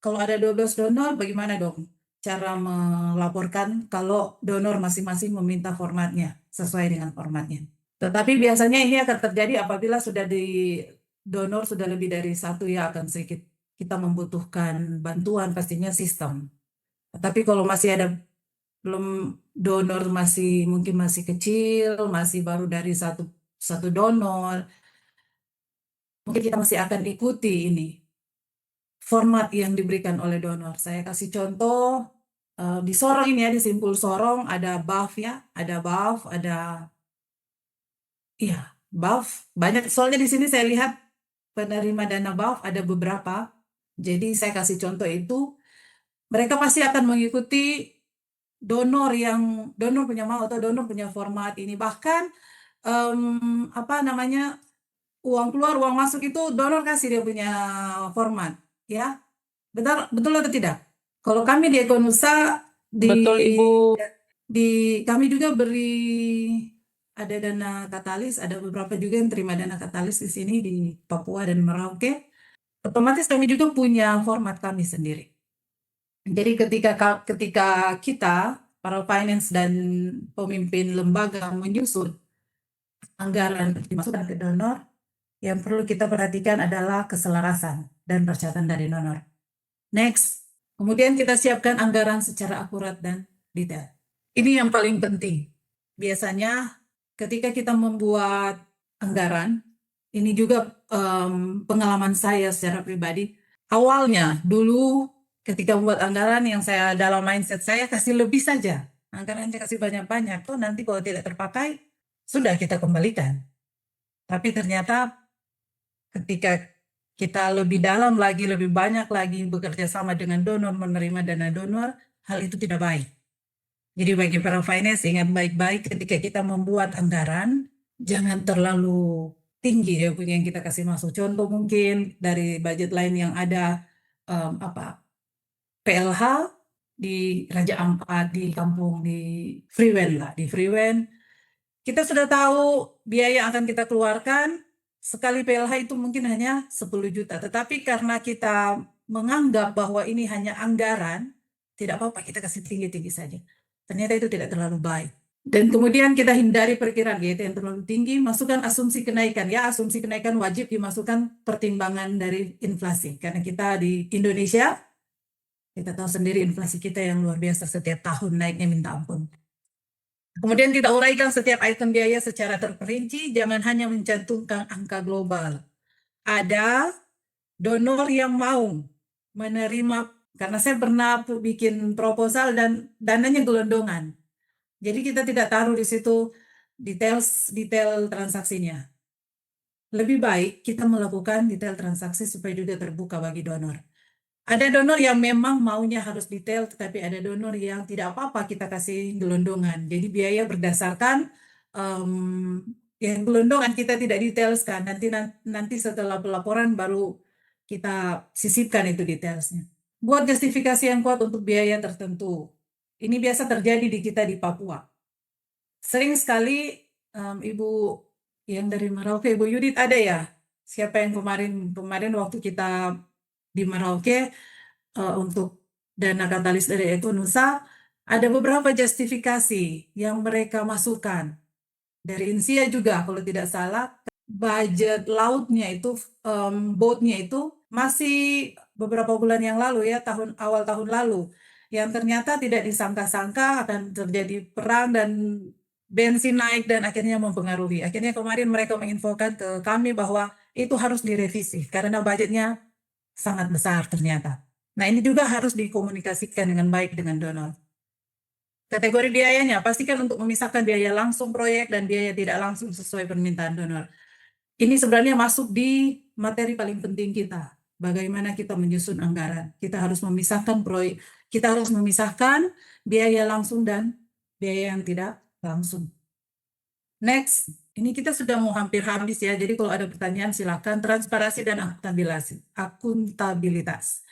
kalau ada 12 donor, bagaimana dong cara melaporkan kalau donor masing-masing meminta formatnya, sesuai dengan formatnya. Tetapi biasanya ini akan terjadi apabila sudah di donor sudah lebih dari satu ya, akan sedikit kita membutuhkan bantuan pastinya sistem. Tetapi kalau masih ada belum donor mungkin masih kecil, masih baru dari satu donor, mungkin kita masih akan ikuti ini format yang diberikan oleh donor. Saya kasih contoh di Sorong ini ya, di Simpul Sorong ada BAF ya, ada BAF, ada BAF banyak. Soalnya di sini saya lihat penerima dana BAF ada beberapa. Jadi saya kasih contoh itu, mereka pasti akan mengikuti donor punya mau atau donor punya format ini. Bahkan apa namanya, uang keluar uang masuk itu donor kasih dia punya format, ya. Betul atau tidak? Kalau kami di Ekonusa Betul, Ibu. kami juga ada dana katalis, ada beberapa juga yang terima dana katalis di sini di Papua dan Merauke. Otomatis kami juga punya format kami sendiri. Jadi ketika kita para finance dan pemimpin lembaga menyusun anggaran dimasukkan ke donor, yang perlu kita perhatikan adalah keselarasan dan persyaratan dari donor. Next, kemudian kita siapkan anggaran secara akurat dan detail. Ini yang paling penting. Biasanya ketika kita membuat anggaran, ini juga pengalaman saya secara pribadi. Awalnya dulu ketika membuat anggaran, yang saya dalam mindset saya kasih lebih saja. Anggarannya kasih banyak-banyak, tuh nanti kalau tidak terpakai, sudah kita kembalikan. Tapi ternyata ketika kita lebih dalam lagi, lebih banyak lagi bekerja sama dengan donor, menerima dana donor, hal itu tidak baik. Jadi bagi para finance, ingat baik-baik ketika kita membuat anggaran, jangan terlalu tinggi ya yang kita kasih masuk. Contoh mungkin dari budget lain yang ada PLH di Raja Ampat, di kampung di Freewen lah, di Freewen. Kita sudah tahu biaya yang akan kita keluarkan, sekali PLH itu mungkin hanya 10 juta. Tetapi karena kita menganggap bahwa ini hanya anggaran, tidak apa-apa kita kasih tinggi-tinggi saja. Ternyata itu tidak terlalu baik. Dan kemudian kita hindari perkiraan GT yang terlalu tinggi, masukkan asumsi kenaikan. Ya, asumsi kenaikan wajib dimasukkan pertimbangan dari inflasi. Karena kita di Indonesia, kita tahu sendiri inflasi kita yang luar biasa, setiap tahun naiknya minta ampun. Kemudian kita uraikan setiap item biaya secara terperinci, jangan hanya mencantumkan angka global. Ada donor yang mau menerima, karena saya pernah bikin proposal dan dananya gelondongan. Jadi kita tidak taruh di situ detail transaksinya. Lebih baik kita melakukan detail transaksi supaya juga terbuka bagi donor. Ada donor yang memang maunya harus detail, tetapi ada donor yang tidak apa-apa kita kasih gelondongan. Jadi biaya berdasarkan yang gelondongan kita tidak detailskan. Nanti setelah pelaporan baru kita sisipkan itu detailsnya. Buat justifikasi yang kuat untuk biaya tertentu. Ini biasa terjadi di kita di Papua. Sering sekali Ibu yang dari Merauke, Ibu Yudit ada ya? Siapa yang kemarin waktu kita di Merauke untuk dana katalis dari Ekonusa, ada beberapa justifikasi yang mereka masukkan. Dari INSIA juga kalau tidak salah, budget lautnya itu, boatnya itu masih beberapa bulan yang lalu ya, awal tahun lalu, yang ternyata tidak disangka-sangka akan terjadi perang dan bensin naik dan akhirnya mempengaruhi. Akhirnya kemarin mereka menginfokan ke kami bahwa itu harus direvisi karena budgetnya sangat besar ternyata. Nah ini juga harus dikomunikasikan dengan baik dengan donor. Kategori biayanya, pastikan untuk memisahkan biaya langsung proyek dan biaya tidak langsung sesuai permintaan donor. Ini sebenarnya masuk di materi paling penting kita. Bagaimana kita menyusun anggaran. Kita harus memisahkan proyek, kita harus memisahkan biaya langsung dan biaya yang tidak langsung. Next, ini kita sudah mau hampir habis ya. Jadi kalau ada pertanyaan silakan. Transparansi dan akuntabilitas.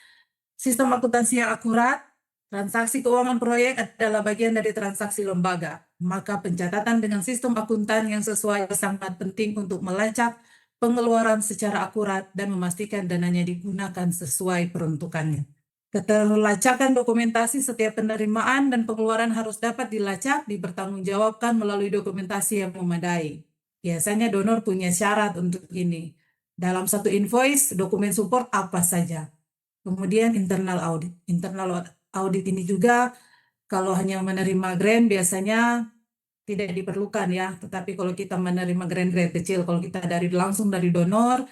Sistem akuntansi yang akurat, transaksi keuangan proyek adalah bagian dari transaksi lembaga. Maka pencatatan dengan sistem akuntan yang sesuai sangat penting untuk melacak pengeluaran secara akurat dan memastikan dananya digunakan sesuai peruntukannya. Keterlacakan dokumentasi setiap penerimaan dan pengeluaran harus dapat dilacak, dipertanggungjawabkan melalui dokumentasi yang memadai. Biasanya donor punya syarat untuk ini. Dalam satu invoice, dokumen support apa saja. Kemudian internal audit. Internal audit ini juga kalau hanya menerima grant biasanya tidak diperlukan ya. Tetapi kalau kita menerima grant kecil, kalau kita langsung dari donor,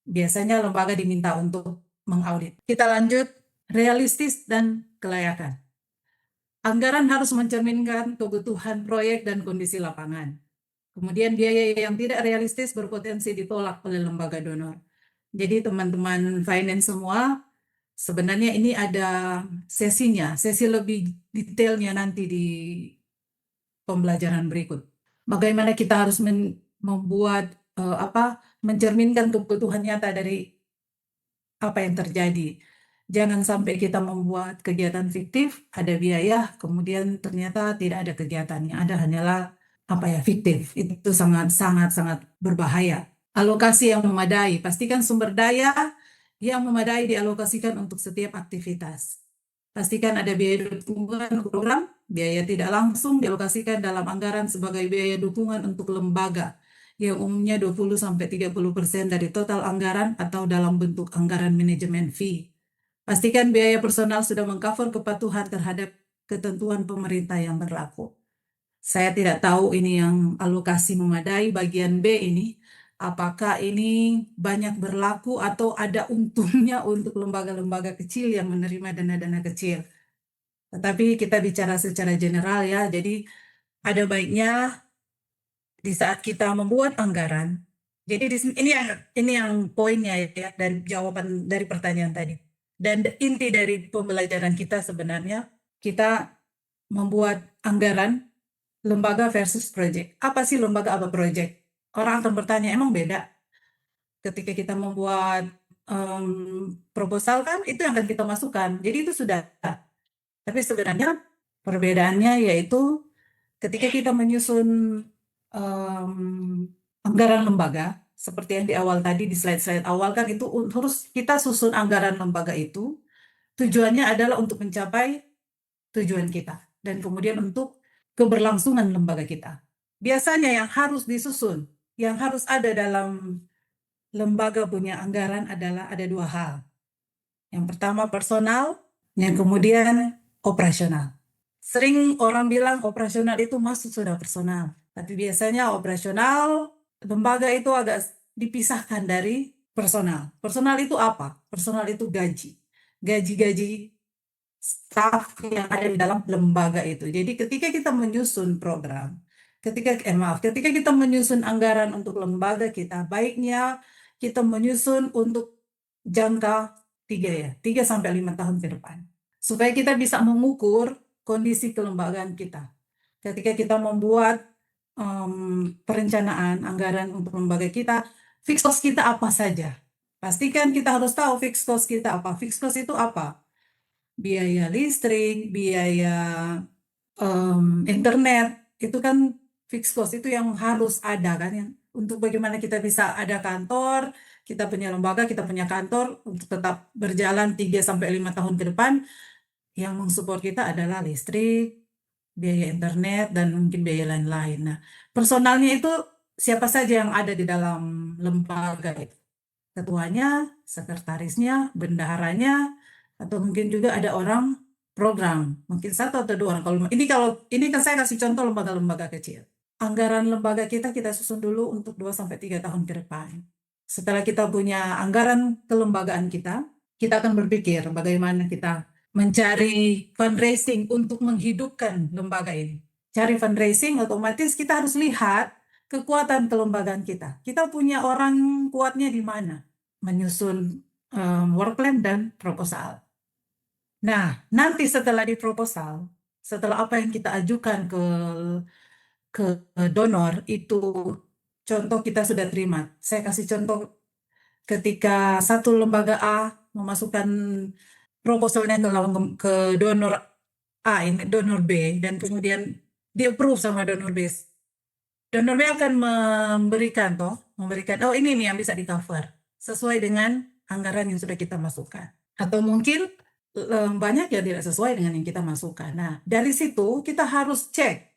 biasanya lembaga diminta untuk mengaudit. Kita lanjut, realistis dan kelayakan. Anggaran harus mencerminkan kebutuhan proyek dan kondisi lapangan. Kemudian biaya yang tidak realistis berpotensi ditolak oleh lembaga donor. Jadi teman-teman finance semua, Sebenarnya ini ada sesinya, sesi lebih detailnya nanti di pembelajaran berikut. Bagaimana kita harus membuat mencerminkan kebutuhan nyata dari apa yang terjadi. Jangan sampai kita membuat kegiatan fiktif, ada biaya, kemudian ternyata tidak ada kegiatan, yang ada hanyalah fiktif. Itu sangat berbahaya. Alokasi yang memadai, pastikan sumber daya yang memadai dialokasikan untuk setiap aktivitas. Pastikan ada biaya dukungan program, biaya tidak langsung dialokasikan dalam anggaran sebagai biaya dukungan untuk lembaga yang umumnya 20-30% dari total anggaran atau dalam bentuk anggaran manajemen fee. Pastikan biaya personal sudah mengcover kepatuhan terhadap ketentuan pemerintah yang berlaku. Saya tidak tahu ini yang alokasi memadai bagian B ini, apakah ini banyak berlaku atau ada untungnya untuk lembaga-lembaga kecil yang menerima dana-dana kecil. Tetapi kita bicara secara general ya, jadi ada baiknya di saat kita membuat anggaran. Jadi ini yang poinnya ya dari jawaban dari pertanyaan tadi. Dan inti dari pembelajaran kita sebenarnya kita membuat anggaran lembaga versus project. Apa sih lembaga apa project? Orang akan bertanya, emang beda? Ketika kita membuat proposal kan itu yang akan kita masukkan. Jadi itu sudah. Tapi sebenarnya perbedaannya yaitu ketika kita menyusun anggaran lembaga, seperti yang di awal tadi, di slide-slide awal kan itu harus kita susun anggaran lembaga itu, tujuannya adalah untuk mencapai tujuan kita, dan kemudian untuk keberlangsungan lembaga kita. Biasanya yang harus disusun, yang harus ada dalam lembaga punya anggaran adalah ada dua hal. Yang pertama personal, yang kemudian operasional. Sering orang bilang operasional itu masuk sudah personal. Tapi biasanya operasional lembaga itu agak dipisahkan dari personal. Personal itu apa? Personal itu gaji. Gaji-gaji staf yang ada di dalam lembaga itu. Jadi ketika kita menyusun program, ketika kita menyusun anggaran untuk lembaga kita, baiknya kita menyusun untuk jangka 3 sampai 5 tahun ke depan. Supaya kita bisa mengukur kondisi kelembagaan kita. Ketika kita membuat perencanaan anggaran untuk lembaga kita, fixed cost kita apa saja. Pastikan kita harus tahu fixed cost kita apa. Fixed cost itu apa? Biaya listrik, biaya internet, itu kan fixed cost, itu yang harus ada kan. Yang untuk bagaimana kita bisa ada kantor, kita punya lembaga, kita punya kantor untuk tetap berjalan 3 sampai 5 tahun ke depan, yang mensupport kita adalah listrik, biaya internet, dan mungkin biaya lain-lain. Nah, personalnya itu siapa saja yang ada di dalam lembaga itu. Ketuanya, sekretarisnya, bendaharanya, atau mungkin juga ada orang program, mungkin 1 atau 2 orang. Kalau ini kan saya kasih contoh lembaga-lembaga kecil. Anggaran lembaga kita susun dulu untuk 2 sampai 3 tahun ke depan. Setelah kita punya anggaran kelembagaan kita akan berpikir bagaimana kita mencari fundraising untuk menghidupkan lembaga ini. Cari fundraising, otomatis kita harus lihat kekuatan kelembagaan kita. Kita punya orang kuatnya di mana? Menyusun work plan dan proposal. Nah, nanti setelah di proposal, setelah apa yang kita ajukan ke donor, itu contoh kita sudah terima. Saya kasih contoh ketika satu lembaga A memasukkan proposalnya ke donor A, donor B, dan kemudian di-approve sama donor B. Donor B akan memberikan, oh ini nih yang bisa di-cover, sesuai dengan anggaran yang sudah kita masukkan. Atau mungkin banyak yang tidak sesuai dengan yang kita masukkan. Nah, dari situ kita harus cek,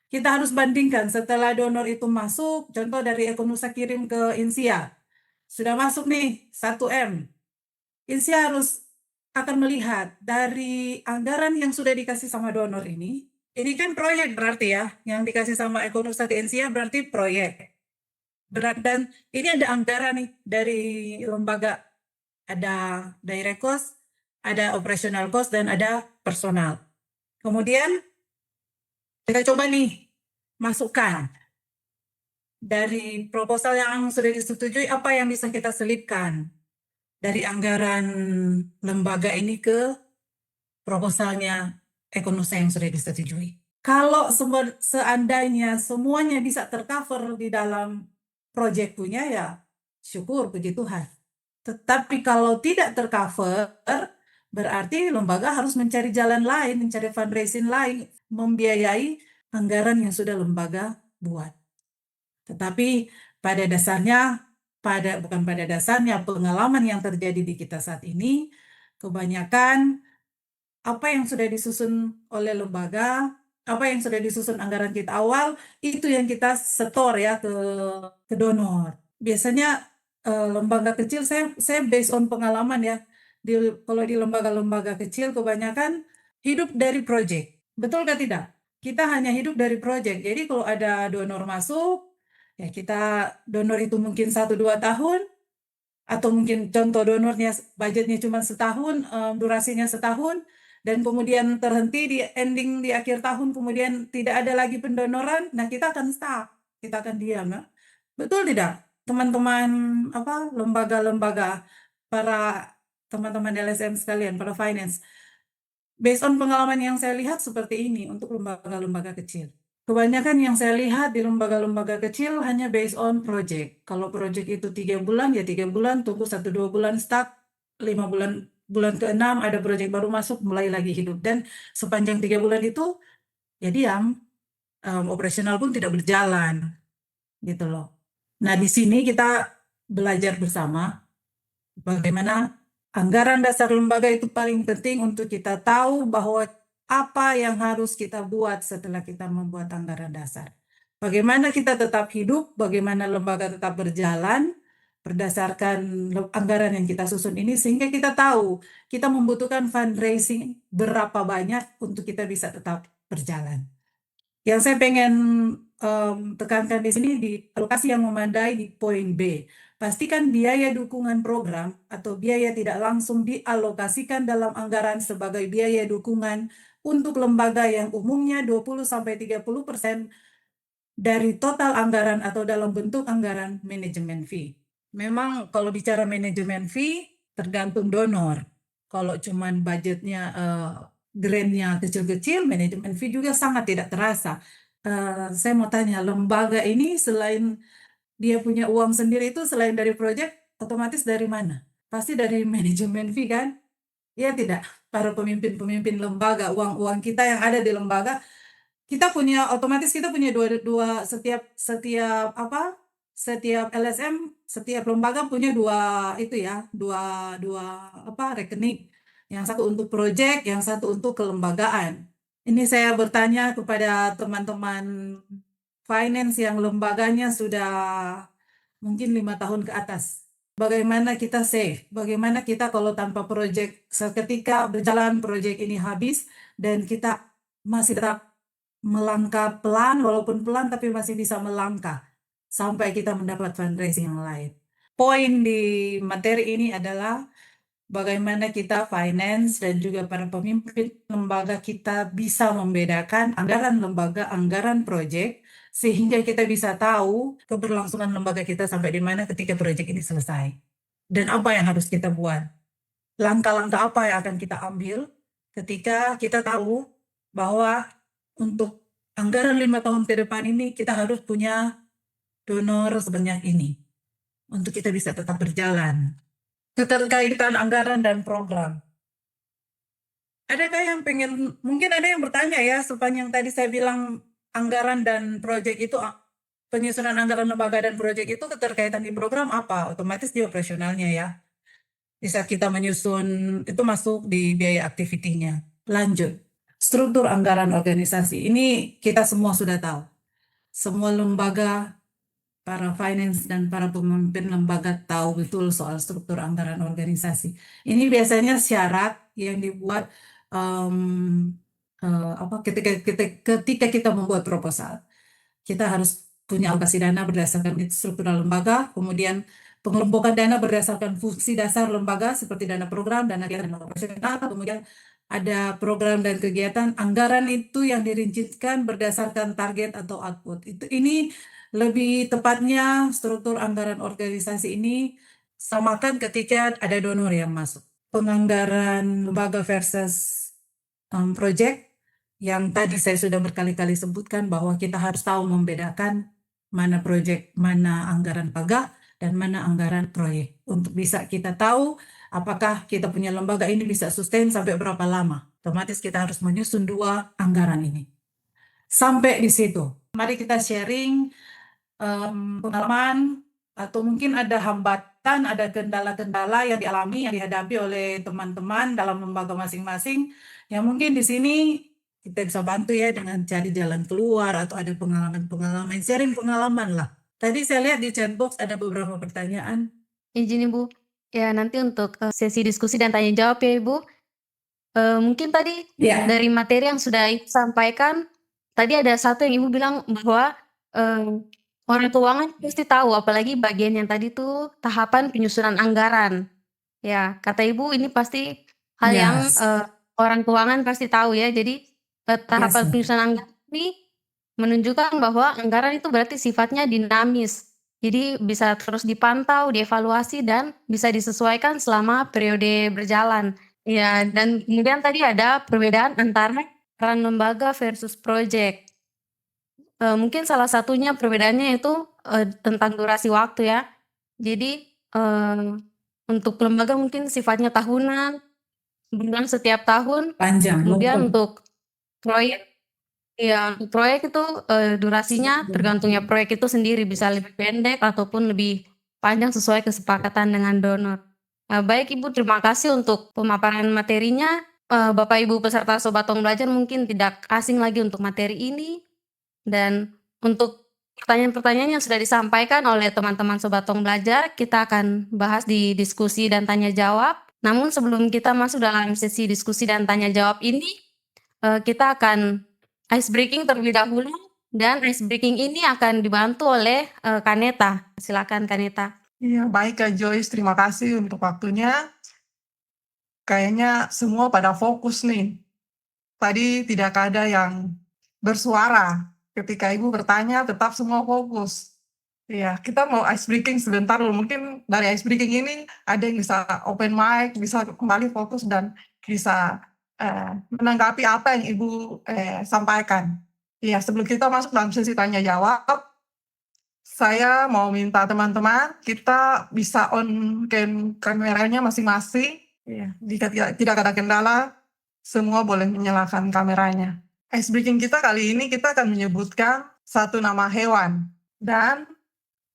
kita harus bandingkan setelah donor itu masuk, contoh dari Ekonusa kirim ke INSIA, sudah masuk nih 1M. INSIA akan melihat dari anggaran yang sudah dikasih sama donor ini kan proyek berarti ya, yang dikasih sama Ekonusa ke INSIA berarti proyek. Dan ini ada anggaran nih dari lembaga, ada direct cost, ada operational cost, dan ada personal. Kemudian kita coba nih masukkan dari proposal yang sudah disetujui apa yang bisa kita selipkan. dari anggaran lembaga ini ke proposalnya Ekonosa yang sudah disetujui. Kalau seandainya semuanya bisa tercover di dalam proyek punya, ya syukur, puji Tuhan. Tetapi kalau tidak tercover, berarti lembaga harus mencari jalan lain, mencari fundraising lain, membiayai anggaran yang sudah lembaga buat. Tetapi pada dasarnya, bukan pada dasarnya, pengalaman yang terjadi di kita saat ini, kebanyakan apa yang sudah disusun oleh lembaga, apa yang sudah disusun anggaran kita awal, itu yang kita setor ya ke donor. Biasanya lembaga kecil, saya based on pengalaman ya, kalau di lembaga-lembaga kecil kebanyakan hidup dari proyek. Betul nggak tidak? Kita hanya hidup dari proyek. Jadi kalau ada donor masuk, ya kita donor itu mungkin 1-2 tahun, atau mungkin contoh donornya budgetnya cuma setahun, durasinya setahun, dan kemudian terhenti di ending di akhir tahun, kemudian tidak ada lagi pendonoran, nah kita akan stuck, kita akan diam. Ya? Betul tidak? Teman-teman lembaga-lembaga, para teman-teman LSM sekalian, para finance. Based on pengalaman yang saya lihat seperti ini untuk lembaga-lembaga kecil. Kebanyakan yang saya lihat di lembaga-lembaga kecil hanya based on project. Kalau project itu 3 bulan, ya 3 bulan, tunggu 1-2 bulan stuck, 5 bulan, bulan ke-6 ada project baru masuk, mulai lagi hidup. Dan sepanjang 3 bulan itu, ya diam, operasional pun tidak berjalan, gitu loh. Nah, di sini kita belajar bersama bagaimana anggaran dasar lembaga itu paling penting untuk kita tahu bahwa apa yang harus kita buat setelah kita membuat anggaran dasar. Bagaimana kita tetap hidup, bagaimana lembaga tetap berjalan berdasarkan anggaran yang kita susun ini, sehingga kita tahu kita membutuhkan fundraising berapa banyak untuk kita bisa tetap berjalan. Yang saya pengen tekankan di sini, di alokasi yang memadai di poin B. Pastikan biaya dukungan program atau biaya tidak langsung dialokasikan dalam anggaran sebagai biaya dukungan untuk lembaga yang umumnya 20-30% dari total anggaran atau dalam bentuk anggaran manajemen fee. Memang kalau bicara manajemen fee tergantung donor. Kalau cuman budgetnya grantnya kecil-kecil, manajemen fee juga sangat tidak terasa. Saya mau tanya, lembaga ini selain dia punya uang sendiri itu, selain dari proyek, otomatis dari mana? Pasti dari manajemen fee kan? Ya tidak, para pemimpin-pemimpin lembaga, uang-uang kita yang ada di lembaga, kita punya, otomatis kita punya dua setiap LSM, setiap lembaga punya dua rekening. Yang satu untuk proyek, yang satu untuk kelembagaan. Ini saya bertanya kepada teman-teman finance yang lembaganya sudah mungkin 5 tahun ke atas. Bagaimana kita save? Bagaimana kita kalau tanpa proyek, seketika berjalan proyek ini habis, dan kita masih tetap melangkah pelan, walaupun pelan tapi masih bisa melangkah sampai kita mendapat fundraising yang lain. Poin di materi ini adalah bagaimana kita finance dan juga para pemimpin lembaga kita bisa membedakan anggaran lembaga, anggaran proyek, sehingga kita bisa tahu keberlangsungan lembaga kita sampai di mana ketika proyek ini selesai. Dan apa yang harus kita buat. Langkah-langkah apa yang akan kita ambil ketika kita tahu bahwa untuk anggaran 5 tahun ke depan ini kita harus punya donor sebanyak ini untuk kita bisa tetap berjalan. Keterkaitan anggaran dan program. Adakah yang mungkin ada yang bertanya ya, sepanjang tadi saya bilang anggaran dan proyek itu, penyusunan anggaran lembaga dan proyek itu keterkaitan di program apa? Otomatis di operasionalnya ya. Di saat kita menyusun, itu masuk di biaya aktivitinya. Lanjut. Struktur anggaran organisasi. Ini kita semua sudah tahu. Semua lembaga, para finance dan para pemimpin lembaga tahu betul soal struktur anggaran organisasi. Ini biasanya syarat yang dibuat ketika kita membuat proposal. Kita harus punya alokasi dana berdasarkan struktural lembaga, kemudian pengelompokan dana berdasarkan fungsi dasar lembaga seperti dana program, dana kegiatan dan operasional, kemudian ada program dan kegiatan. Anggaran itu yang dirincikan berdasarkan target atau output. Ini lebih tepatnya struktur anggaran organisasi ini samakan ketika ada donor yang masuk. Penganggaran lembaga versus project yang tadi saya sudah berkali-kali sebutkan bahwa kita harus tahu membedakan mana proyek, mana anggaran pagah, dan mana anggaran proyek. Untuk bisa kita tahu apakah kita punya lembaga ini bisa sustain sampai berapa lama. Otomatis kita harus menyusun dua anggaran ini. Sampai di situ. Mari kita sharing pengalaman atau mungkin ada hambatan, ada kendala-kendala yang dialami, yang dihadapi oleh teman-teman dalam lembaga masing-masing. Yang mungkin di sini kita bisa bantu ya dengan cari jalan keluar atau ada pengalaman-pengalaman, sharing pengalaman lah. Tadi saya lihat di chat box ada beberapa pertanyaan. Izin Ibu, ya nanti untuk sesi diskusi dan tanya jawab ya Ibu. Mungkin tadi Ya, dari materi yang sudah Ibu sampaikan, tadi ada satu yang Ibu bilang bahwa orang keuangan pasti tahu, apalagi bagian yang tadi tuh tahapan penyusunan anggaran. Ya, kata Ibu ini pasti hal yang yes, orang keuangan pasti tahu ya. Jadi tahapan yes. penyusunan anggaran ini menunjukkan bahwa anggaran itu berarti sifatnya dinamis. Jadi bisa terus dipantau, dievaluasi, dan bisa disesuaikan selama periode berjalan. Ya, dan kemudian tadi ada perbedaan antara peran lembaga versus proyek. Mungkin salah satunya perbedaannya itu tentang durasi waktu ya. Jadi untuk lembaga mungkin sifatnya tahunan, bulan setiap tahun. Panjang, Kemudian long term. untuk proyek, ya untuk proyek itu durasinya tergantungnya proyek itu sendiri, bisa lebih pendek ataupun lebih panjang sesuai kesepakatan dengan donor. Baik Ibu, terima kasih untuk pemaparan materinya. Bapak Ibu peserta Sobat Tong Belajar mungkin tidak asing lagi untuk materi ini. Dan untuk pertanyaan-pertanyaan yang sudah disampaikan oleh teman-teman Sobat Tong Belajar, kita akan bahas di diskusi dan tanya jawab. Namun sebelum kita masuk dalam sesi diskusi dan tanya jawab ini, kita akan ice breaking terlebih dahulu, dan ice breaking ini akan dibantu oleh Kaneta. Silakan Kaneta. Iya, baik Kak Joyce, terima kasih untuk waktunya. Kayaknya semua pada fokus nih. Tadi tidak ada yang bersuara. Ketika Ibu bertanya, tetap semua fokus. Iya, kita mau ice breaking sebentar dulu. Mungkin dari ice breaking ini ada yang bisa open mic, bisa kembali fokus dan bisa menanggapi apa yang Ibu sampaikan. Iya, sebelum kita masuk dalam sesi tanya jawab, saya mau minta teman-teman kita bisa on cam kameranya masing-masing. Iya, jika tidak ada kendala, semua boleh menyalakan kameranya. Ice breaking kita kali ini kita akan menyebutkan satu nama hewan, dan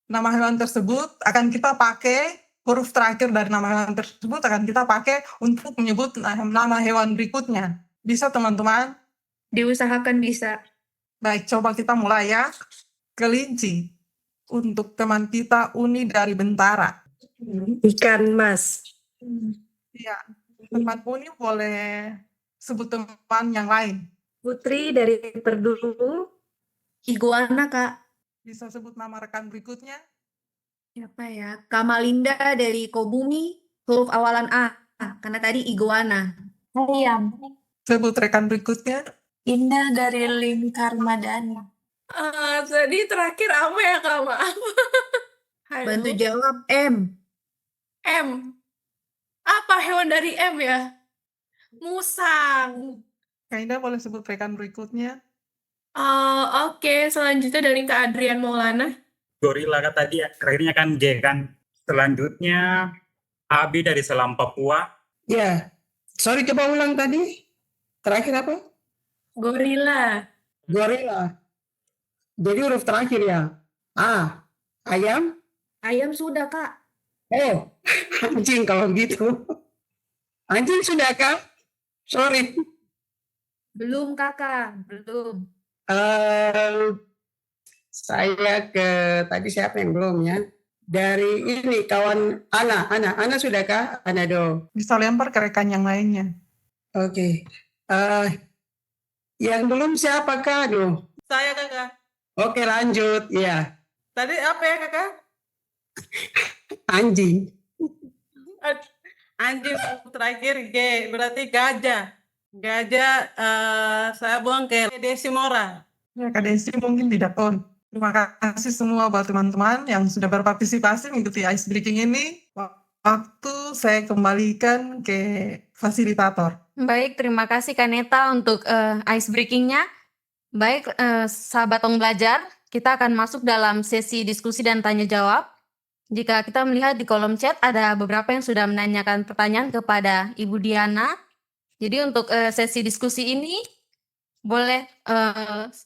nama hewan tersebut akan kita pakai, huruf terakhir dari nama hewan tersebut akan kita pakai untuk menyebut nama hewan berikutnya. Bisa teman-teman? Diusahakan bisa. Baik, coba kita mulai ya. Kelinci. Untuk teman kita Uni dari Bentara. Ikan mas. Iya, teman Uni boleh sebut teman yang lain. Putri dari Perdulu. Iguana kak. Bisa sebut nama rekan berikutnya. Siapa ya? Kamalinda dari Kobumi. Huruf awalan A. Karena tadi iguana. Ayam. Sebut rekan berikutnya. Indah dari Lingkar Madani. Tadi terakhir apa ya Kak? Maaf. Bantu Aduh. jawab M. M. Apa hewan dari M ya? Musang. Kayaknya boleh sebut rekan berikutnya. Oke, selanjutnya dari Kak Adrian Maulana. Gorila kan tadi ya, terakhirnya kan G kan. Selanjutnya Abi dari Selam Papua. Ya, sorry coba ulang tadi. Terakhir apa? Gorila. Gorila. Jadi huruf terakhir ya. A. Ayam. Ayam sudah kak. Oh, anjing kalau gitu. Anjing sudah kak? Sorry. Belum kakak. Belum. Saya ke tadi siapa yang belum ya? Dari ini kawan Ana sudah kak? Ana do. Bisa lempar ke rekan yang lainnya. Oke. Yang belum siapa kak? Aduh. Saya Kakak. Oke lanjut. Ya. Tadi apa ya Kakak? Anjing. Anjing terakhir G, berarti gajah. Gajah saya buang ke Desimora. Ya, Kak Desi mungkin tidak on. Terima kasih semua buat teman-teman yang sudah berpartisipasi mengikuti ice breaking ini. Waktu saya kembalikan ke fasilitator. Baik, terima kasih Kaneta untuk ice breaking-nya. Baik, sahabat Tong Belajar, kita akan masuk dalam sesi diskusi dan tanya jawab. Jika kita melihat di kolom chat ada beberapa yang sudah menanyakan pertanyaan kepada Ibu Diana. Jadi untuk sesi diskusi ini boleh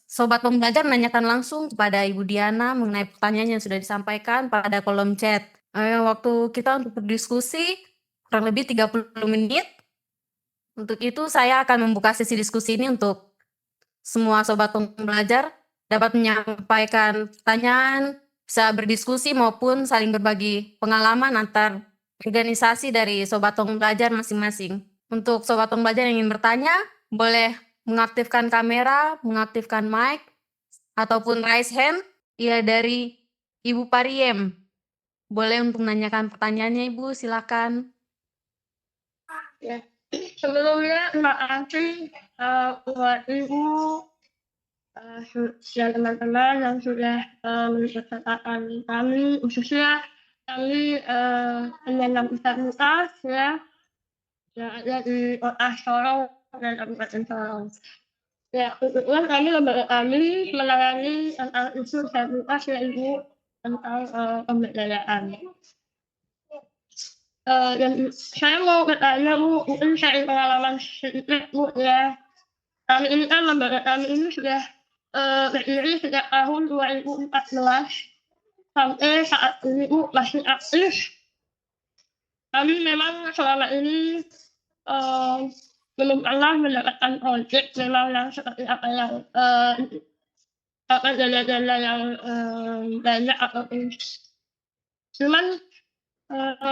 Sobat Pembelajar menanyakan langsung kepada Ibu Diana mengenai pertanyaan yang sudah disampaikan pada kolom chat. Waktu kita untuk berdiskusi kurang lebih 30 menit. Untuk itu saya akan membuka sesi diskusi ini untuk semua Sobat Pembelajar dapat menyampaikan pertanyaan, bisa berdiskusi maupun saling berbagi pengalaman antar organisasi dari Sobat Pembelajar masing-masing. Untuk Sobat Pembelajar yang ingin bertanya, boleh mengaktifkan kamera, mengaktifkan mic, ataupun raise hand. Ya, dari Ibu Pariem. Boleh untuk menanyakan pertanyaannya, Ibu, silakan. Ya. Sebelumnya terima kasih buat Ibu dan teman-teman yang sudah memperkenalkan kami, khususnya kami penyandang disabilitas ya yang ada di kota Sorong dan Kabupaten Sorong. Ya, kebetulan lembaga kami menangani tentang isu disabilitas yaitu tentang pemberdayaan. Dan saya mau bertanya Bu, mungkin saya pengalaman sedikit Bu ya. Kami ini kan lembaga kami ini sudah berdiri sejak tahun 2014 sampai saat ini Bu masih aktif. Kami memang selama ini belum pernah mendapatkan proyek memang yang seperti apa yang dana-dana yang banyak ataupun cuman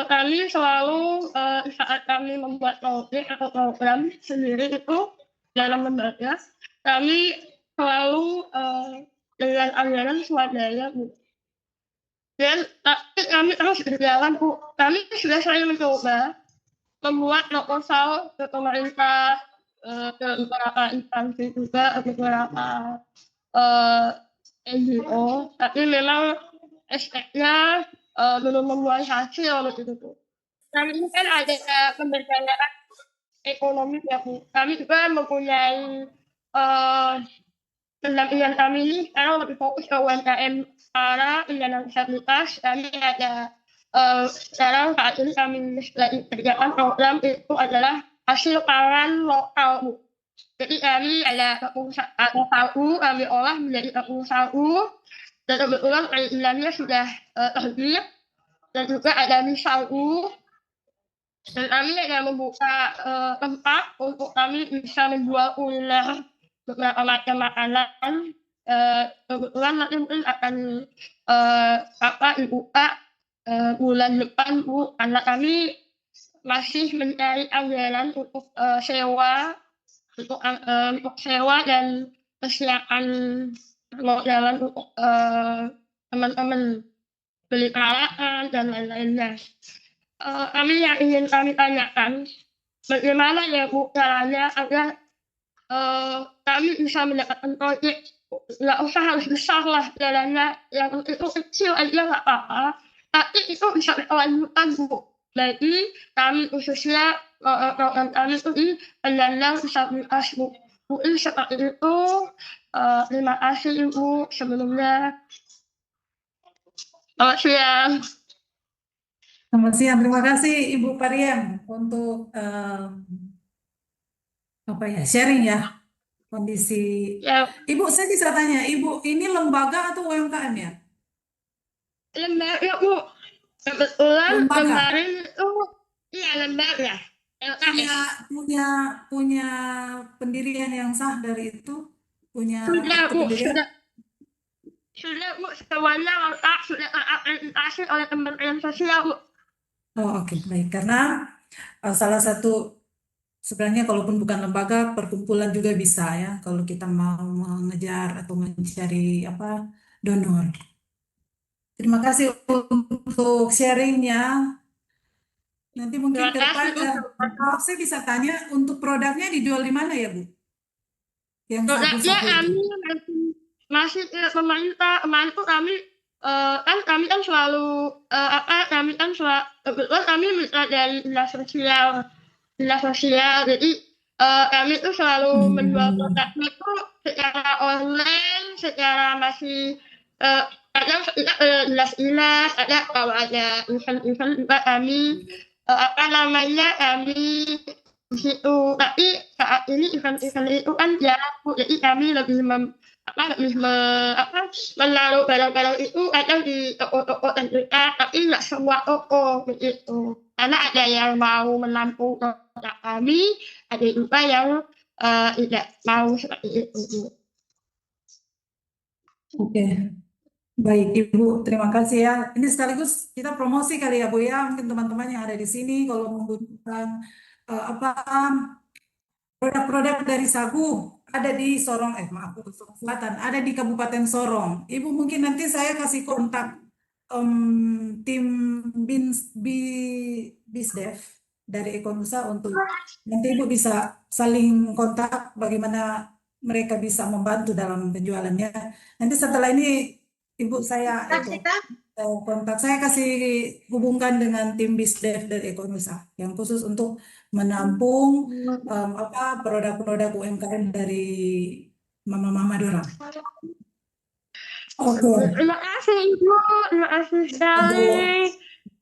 kami selalu saat kami membuat proyek atau program sendiri itu dalam lembaga, kami selalu dengan anggaran swadaya Bu. Dan tapi kami terus berjalan Bu. Kami sudah sering mencoba membuat proposal ke pemerintah, ke beberapa instansi juga, ke beberapa NGO, tapi memang SDG-nya belum membuat hasil begitu Bu. Kami ini kan ada pemberdayaan ekonomi ya Bu. Kami juga mempunyai pendampingan kami ini sekarang lebih fokus ke UMKM para penyandang disabilitas. Kami ada sekarang saat ini kami lagi kerjakan program itu adalah hasil pangan lokal Bu. Jadi kami ada tepung tahu kami olah menjadi tepung tahu dan kebetulan perizinannya sudah terbit dan juga ada mie tahu. Dan kami ada membuka tempat untuk kami bisa menjual kuliner beberapa macam makanan. Kebetulan nanti mungkin akan dibuka bulan depan Bu, karena kami masih mencari anggaran untuk sewa dan persiapan permodalan untuk teman-teman beli peralatan dan lain-lainnya. Kami yang ingin kami tanyakan, bagaimana ya Bu caranya agar kami bisa mendapatkan proyek, nggak usah harus besar lah jalannya, yang itu kecil aja nggak apa-apa, tapi itu bisa berkelanjutan Bu. Bagi kami khususnya program kami itu di penyandang disabilitas Bu. Mungkin seperti itu. Terima kasih Ibu sebelumnya. Selamat siang. Selamat siang, terima kasih Ibu Pariem untuk sharing ya kondisi. Ya, Ibu, saya bisa tanya, Ibu ini lembaga atau UMKM ya? lembaga Bu. Kebetulan Lembaga. kemarin itu iya lembaga. Punya pendirian yang sah dari itu? Punya Sudah Bu, pendirian? sudah Bu, semuanya lengkap, sudah terakreditasi oleh Kementerian Sosial Bu. Oh, oke, baik. Karena salah satu sebenarnya kalaupun bukan lembaga, perkumpulan juga bisa ya kalau kita mau mengejar atau mencari donor. Terima kasih untuk sharingnya. Nanti mungkin ke depan saya bisa tanya untuk produknya dijual di mana ya Bu? Yang Produknya kami masih pemerintah kemarin tuh kami kan kami kan selalu kami kan selalu kebetulan kami minta dari dinas sosial jadi kami tuh selalu menjual produknya itu secara online, secara masih kadang dinas-dinas, ada kalau ada event-event juga kami kami di situ. Tapi saat ini event-event itu kan jarang Bu, jadi kami lebih menaruh barang-barang itu kadang di toko-toko terdekat, tapi nggak semua toko begitu. Karena ada yang mau menampung produk kami, ada juga yang tidak mau seperti itu. Oke, baik Ibu, terima kasih ya. Ini sekaligus kita promosi kali ya Bu ya, mungkin teman-teman yang ada di sini kalau membutuhkan produk-produk dari sagu ada di Sorong, Sorong Selatan, ada di Kabupaten Sorong. Ibu mungkin nanti saya kasih kontak tim Bisdev dari Ekonusa untuk nanti Ibu bisa saling kontak bagaimana mereka bisa membantu dalam penjualannya. Nanti setelah ini Ibu saya kontak, saya kasih hubungkan dengan tim Bisdev dari Ekonusa yang khusus untuk menampung produk-produk UMKM dari mama-mama dorang. Oke. Terima kasih Ibu, terima kasih sekali.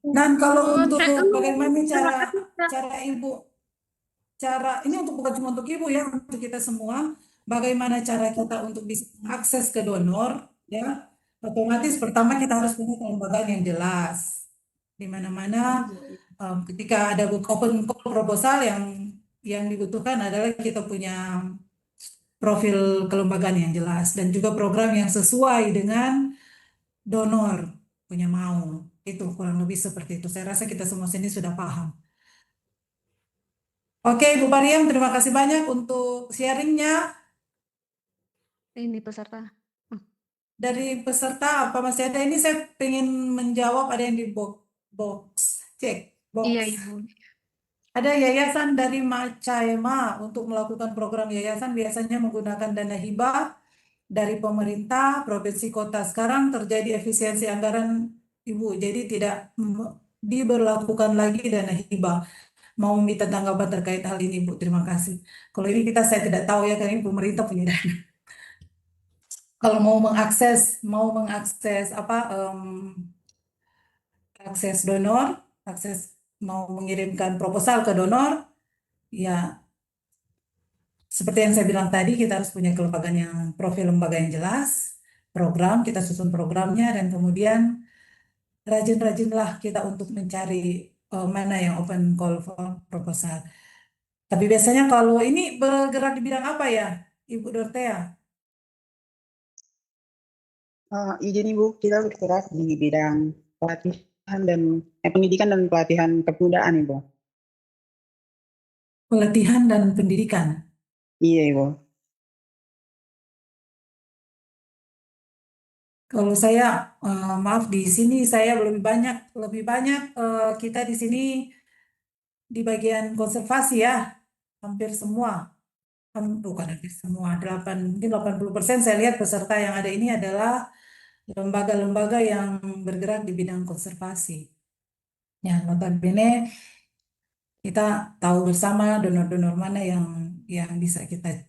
Dan kalau untuk bagaimana cara Ibu, ini bukan cuma untuk Ibu ya, untuk kita semua, bagaimana cara kita untuk bisa akses ke donor, ya, otomatis pertama kita harus punya kelembagaan yang jelas, di mana-mana ketika ada open call proposal yang dibutuhkan adalah kita punya profil kelembagaan yang jelas dan juga program yang sesuai dengan donor punya mau. Itu kurang lebih seperti itu. Saya rasa kita semua sini sudah paham. Oke, Bu Mariam, terima kasih banyak untuk sharingnya. Ini peserta. Dari peserta apa masih ada? Ini saya pengen menjawab, ada yang di box. Cek box. Iya Ibu. Ada yayasan dari Macaema untuk melakukan program yayasan biasanya menggunakan dana hibah dari pemerintah, provinsi, kota. Sekarang terjadi efisiensi anggaran Ibu, jadi tidak diberlakukan lagi dana hibah. Mau minta tanggapan terkait hal ini, Bu. Terima kasih. Kalau ini saya tidak tahu ya, karena ini pemerintah punya dana. Kalau mau mengakses akses donor, mau mengirimkan proposal ke donor, ya seperti yang saya bilang tadi, kita harus punya kelembagaan yang profil lembaga yang jelas, program, kita susun programnya, dan kemudian rajin-rajinlah kita untuk mencari mana yang open call for proposal. Tapi biasanya kalau ini bergerak di bidang apa ya, Ibu Dortea? Izin Ibu, kita bergerak di bidang pelatihan dan pendidikan dan pelatihan kepemudaan Ibu. Pelatihan dan pendidikan? Iya Ibu. Kalau saya, maaf di sini saya lebih banyak kita di sini di bagian konservasi ya, hampir semua, bukan hampir semua, mungkin 80% saya lihat peserta yang ada ini adalah lembaga-lembaga yang bergerak di bidang konservasi. Ya, notabene kita tahu bersama donor-donor mana yang bisa kita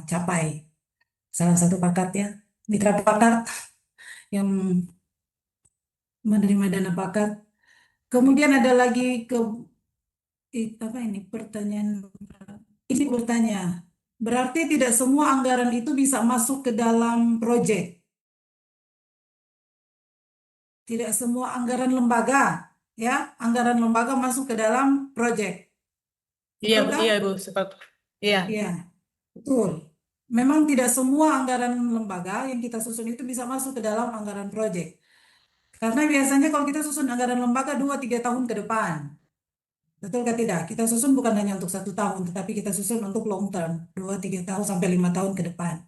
capai. Salah satu pakat ya, mitra pakat yang menerima dana pakat. Kemudian ada lagi pertanyaan ini bertanya, berarti tidak semua anggaran itu bisa masuk ke dalam proyek. Tidak semua anggaran lembaga, ya, anggaran lembaga masuk ke dalam proyek. Iya, iya Bu, seperti iya. Iya, betul. Memang tidak semua anggaran lembaga yang kita susun itu bisa masuk ke dalam anggaran proyek. Karena biasanya kalau kita susun anggaran lembaga 2-3 tahun ke depan. Betul kan tidak? Kita susun bukan hanya untuk 1 tahun, tetapi kita susun untuk long term, 2-3 tahun sampai 5 tahun ke depan.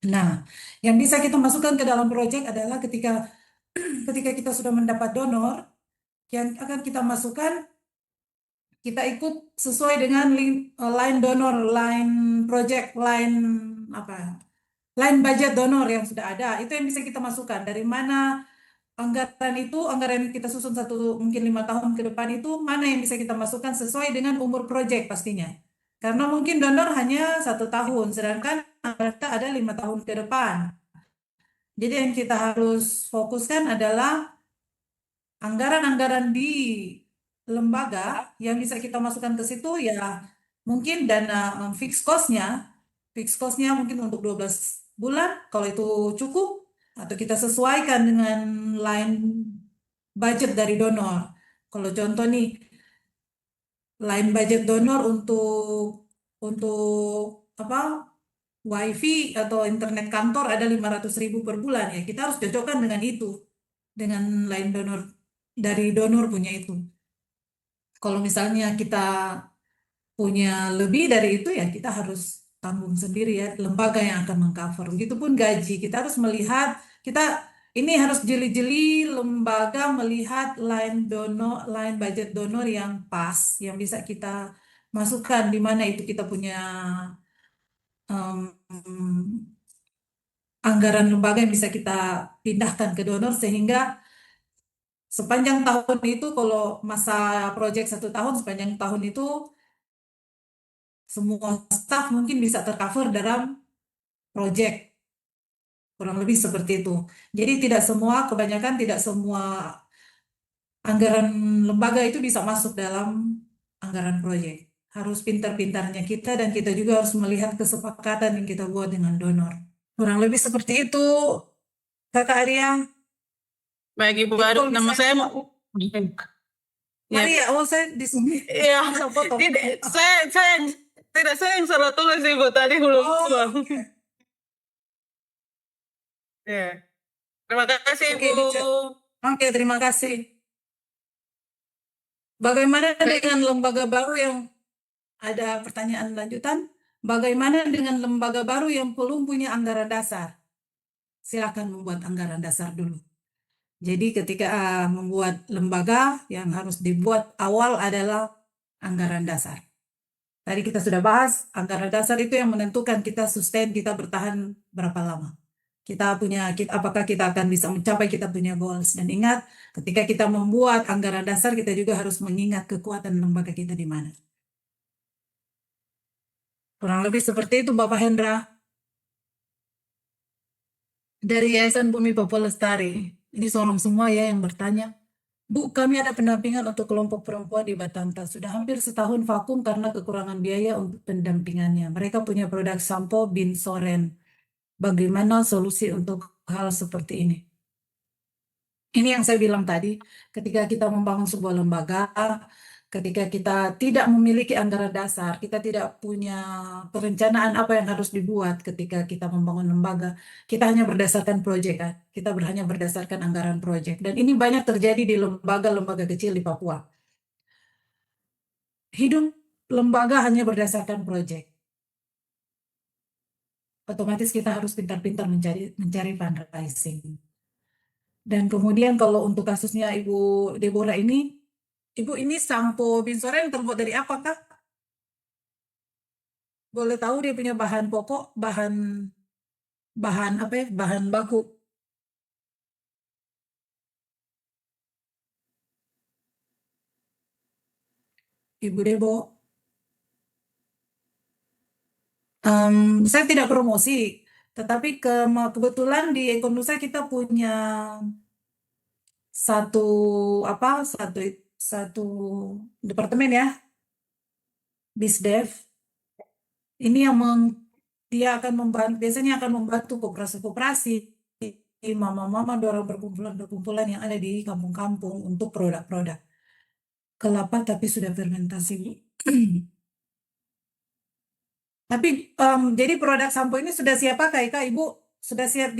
Nah, yang bisa kita masukkan ke dalam proyek adalah ketika kita sudah mendapat donor, yang akan kita masukkan, kita ikut sesuai dengan line donor, line project, line line budget donor yang sudah ada, itu yang bisa kita masukkan. Dari mana anggaran itu, anggaran yang kita susun mungkin 5 tahun ke depan itu, mana yang bisa kita masukkan sesuai dengan umur proyek pastinya. Karena mungkin donor hanya 1 tahun, sedangkan anggaran kita ada 5 tahun ke depan. Jadi yang kita harus fokuskan adalah anggaran-anggaran di lembaga yang bisa kita masukkan ke situ ya mungkin dana fixed cost-nya mungkin untuk 12 bulan kalau itu cukup atau kita sesuaikan dengan line budget dari donor. Kalau contoh nih line budget donor untuk apa wifi atau internet kantor ada 500.000 per bulan ya kita harus cocokkan dengan itu dengan line donor dari donor punya itu. Kalau misalnya kita punya lebih dari itu ya kita harus tanggung sendiri ya lembaga yang akan mengcover. Begitupun gaji kita harus melihat ini harus jeli-jeli lembaga melihat line budget donor yang pas yang bisa kita masukkan di mana itu kita punya anggaran lembaga yang bisa kita pindahkan ke donor sehingga sepanjang tahun itu kalau masa proyek 1 tahun sepanjang tahun itu semua staf mungkin bisa tercover dalam proyek kurang lebih seperti itu. Jadi kebanyakan tidak semua anggaran lembaga itu bisa masuk dalam anggaran proyek. Harus pintar-pintarnya kita dan kita juga harus melihat kesepakatan yang kita buat dengan donor. Kurang lebih seperti itu, Kakak Arya. Baik Ibu, Jadi kalau nama saya Maria, saya di sini. Iya, Bisa foto. tidak, saya yang salah tulis Ibu tadi belum. Ya. Terima kasih Oke, Ibu. Oke, terima kasih. Bagaimana dengan lembaga baru yang ada pertanyaan lanjutan? Bagaimana dengan lembaga baru yang belum punya anggaran dasar? Silakan membuat anggaran dasar dulu. Jadi ketika membuat lembaga yang harus dibuat awal adalah anggaran dasar. Tadi kita sudah bahas, anggaran dasar itu yang menentukan kita sustain, kita bertahan berapa lama. Apakah kita akan bisa mencapai kita punya goals. Dan ingat, ketika kita membuat anggaran dasar, kita juga harus mengingat kekuatan lembaga kita di mana. Kurang lebih seperti itu Bapak Hendra. Dari Yayasan Bumi Papua Lestari. Ini seorang semua ya yang bertanya. Bu, kami ada pendampingan untuk kelompok perempuan di Batanta. Sudah hampir setahun vakum karena kekurangan biaya untuk pendampingannya. Mereka punya produk sampo Binsoren. Bagaimana solusi untuk hal seperti ini? Ini yang saya bilang tadi, ketika kita membangun sebuah lembaga, ketika kita tidak memiliki anggaran dasar, kita tidak punya perencanaan apa yang harus dibuat ketika kita membangun lembaga, kita hanya berdasarkan proyek kan? Kita hanya berdasarkan anggaran proyek. Dan ini banyak terjadi di lembaga-lembaga kecil di Papua. Hidup lembaga hanya berdasarkan proyek. Otomatis kita harus pintar-pintar mencari fundraising. Dan kemudian kalau untuk kasusnya Ibu Deborah ini, Ibu ini sampo Binsoren terbuat dari apa kah? Boleh tahu dia punya bahan pokok, bahan apa ya? Bahan baku. Ibu Debo. Saya tidak promosi, tetapi kebetulan di Ekonusa kita punya satu departemen ya, BISDEV. Ini yang dia akan biasanya akan membantu koperasi-koperasi, mama-mama dorong perkumpulan-perkumpulan yang ada di kampung-kampung untuk produk-produk kelapa tapi sudah fermentasi. Tapi jadi produk sampo ini sudah siap pakai kah Ibu? Sudah siap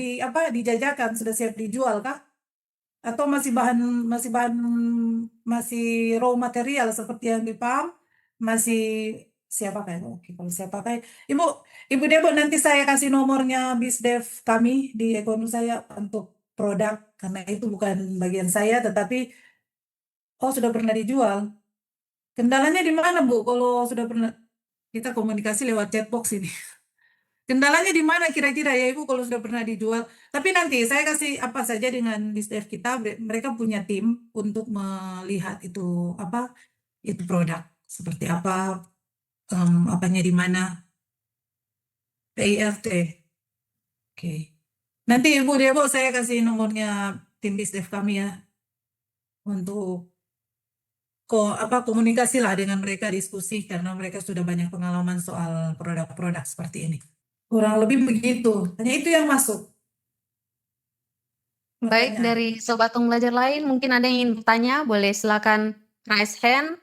dijajakan, sudah siap dijual kah? Atau masih raw material seperti yang di PAM masih siap pakai? Oke, kalau siap pakai, Ibu Debo nanti saya kasih nomornya BISDEV kami di Ekonu saya untuk produk karena itu bukan bagian saya, tetapi sudah pernah dijual. Kendalanya di mana Bu? Kalau sudah pernah kita komunikasi lewat chatbox ini. Kendalanya di mana kira-kira ya Ibu kalau sudah pernah dijual? Tapi nanti saya kasih apa saja dengan Disdev kita, mereka punya tim untuk melihat itu apa itu produk seperti apa, apanya di mana, PIRT. Oke. Nanti Ibu Debo saya kasih nomornya tim Disdev kami ya untuk komunikasi lah dengan mereka, diskusi karena mereka sudah banyak pengalaman soal produk-produk seperti ini. Kurang lebih begitu. Hanya itu yang masuk. Baik, Pertanyaan. dari Sobat Tung Belajar lain, mungkin ada yang ingin bertanya, boleh silakan raise hand,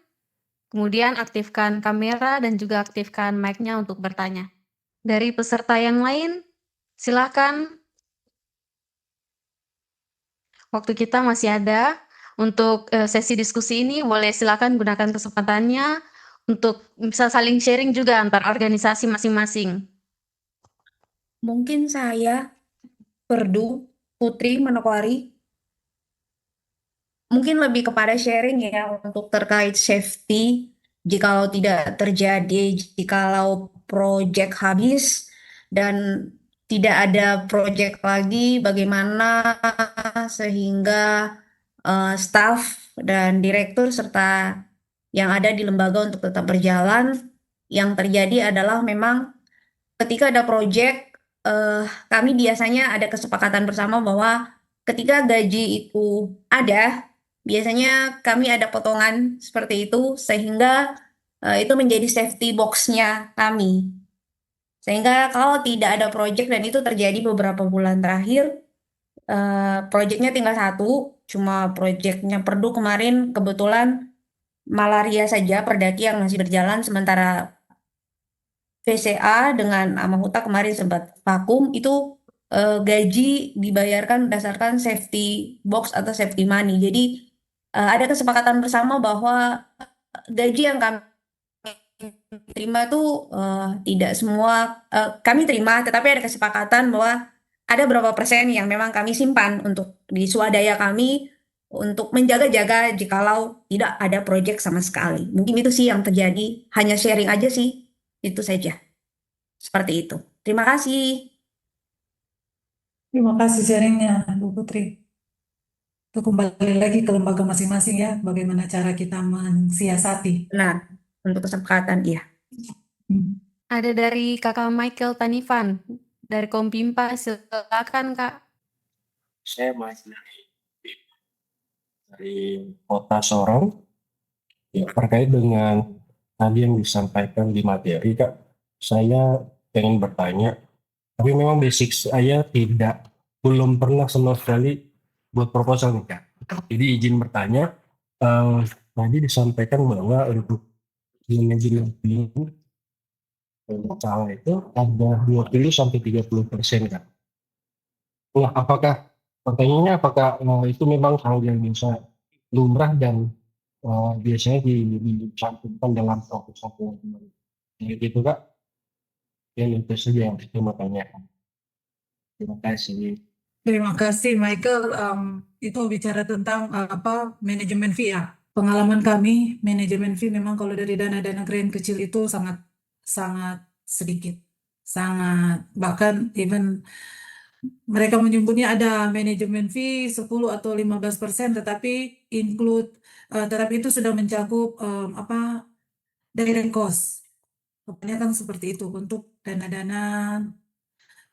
kemudian aktifkan kamera dan juga aktifkan mic-nya untuk bertanya. Dari peserta yang lain, silakan. Waktu kita masih ada untuk sesi diskusi ini, boleh silakan gunakan kesempatannya untuk bisa saling sharing juga antar organisasi masing-masing. Mungkin saya, Perdu, Putri Manokwari, mungkin lebih kepada sharing ya untuk terkait safety, jikalau tidak terjadi, jikalau project habis dan tidak ada project lagi, bagaimana sehingga staf dan direktur serta yang ada di lembaga untuk tetap berjalan. Yang terjadi adalah memang ketika ada project, kami biasanya ada kesepakatan bersama bahwa ketika gaji itu ada, biasanya kami ada potongan seperti itu sehingga itu menjadi safety box-nya kami. Sehingga kalau tidak ada project dan itu terjadi beberapa bulan terakhir, projectnya tinggal satu, cuma projectnya Perdu kemarin kebetulan malaria saja Perdaki yang masih berjalan, sementara VCA dengan Amahuta kemarin sempat vakum, itu gaji dibayarkan berdasarkan safety box atau safety money. Jadi ada kesepakatan bersama bahwa gaji yang kami terima itu tidak semua kami terima, tetapi ada kesepakatan bahwa ada berapa persen yang memang kami simpan untuk di swadaya kami untuk menjaga-jaga jikalau tidak ada proyek sama sekali. Mungkin itu sih yang terjadi, hanya sharing aja sih, itu saja. Seperti itu. Terima kasih. Terima kasih sharingnya, Bu Putri. Itu kembali lagi ke lembaga masing-masing ya, bagaimana cara kita mensiasati. Benar, untuk kesepakatan, iya. Ada dari Kakak Michael Tanifan, dari Kompimpa, silakan Kak. Saya masih dari Kota Sorong. Ya, terkait dengan tadi yang disampaikan di materi, Kak, saya pengen bertanya, tapi memang basic saya belum pernah sama sekali buat proposal nih, Kak. Jadi izin bertanya, tadi disampaikan bahwa untuk manajemen fee salah itu ada 20-30%, Kak. Nah, pertanyaannya apakah itu memang hal yang bisa lumrah dan biasanya dicantumkan dalam proposal gitu, Kak? Yang itu saja yang saya mau tanyakan. Terima kasih. Terima kasih Michael. Itu bicara tentang manajemen fee ya. Pengalaman kami manajemen fee memang kalau dari dana-dana grant kecil itu sangat sedikit, bahkan even mereka menyebutnya ada manajemen fee 10 atau 15%, tetapi itu sudah mencakup direct cost. Kebanyakan seperti itu untuk dana-dana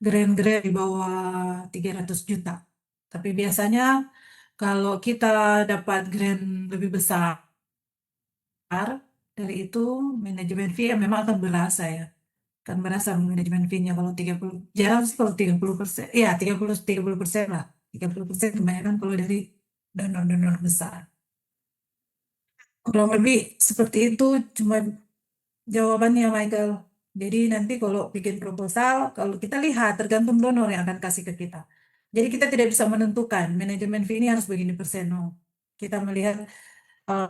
grant di bawah 300 juta. Tapi biasanya kalau kita dapat grant lebih besar dari itu, manajemen fee memang akan berasa ya. Kan berasa manajemen fee-nya kalau 30, jarang sih kalau 30%. Ya 30% lah. 30% kebanyakan kalau dari donor-donor besar. Kurang lebih seperti itu cuma jawabannya Michael. Jadi nanti kalau bikin proposal, kalau kita lihat tergantung donor yang akan kasih ke kita. Jadi kita tidak bisa menentukan manajemen fee ini harus begini persen. No. Kita melihat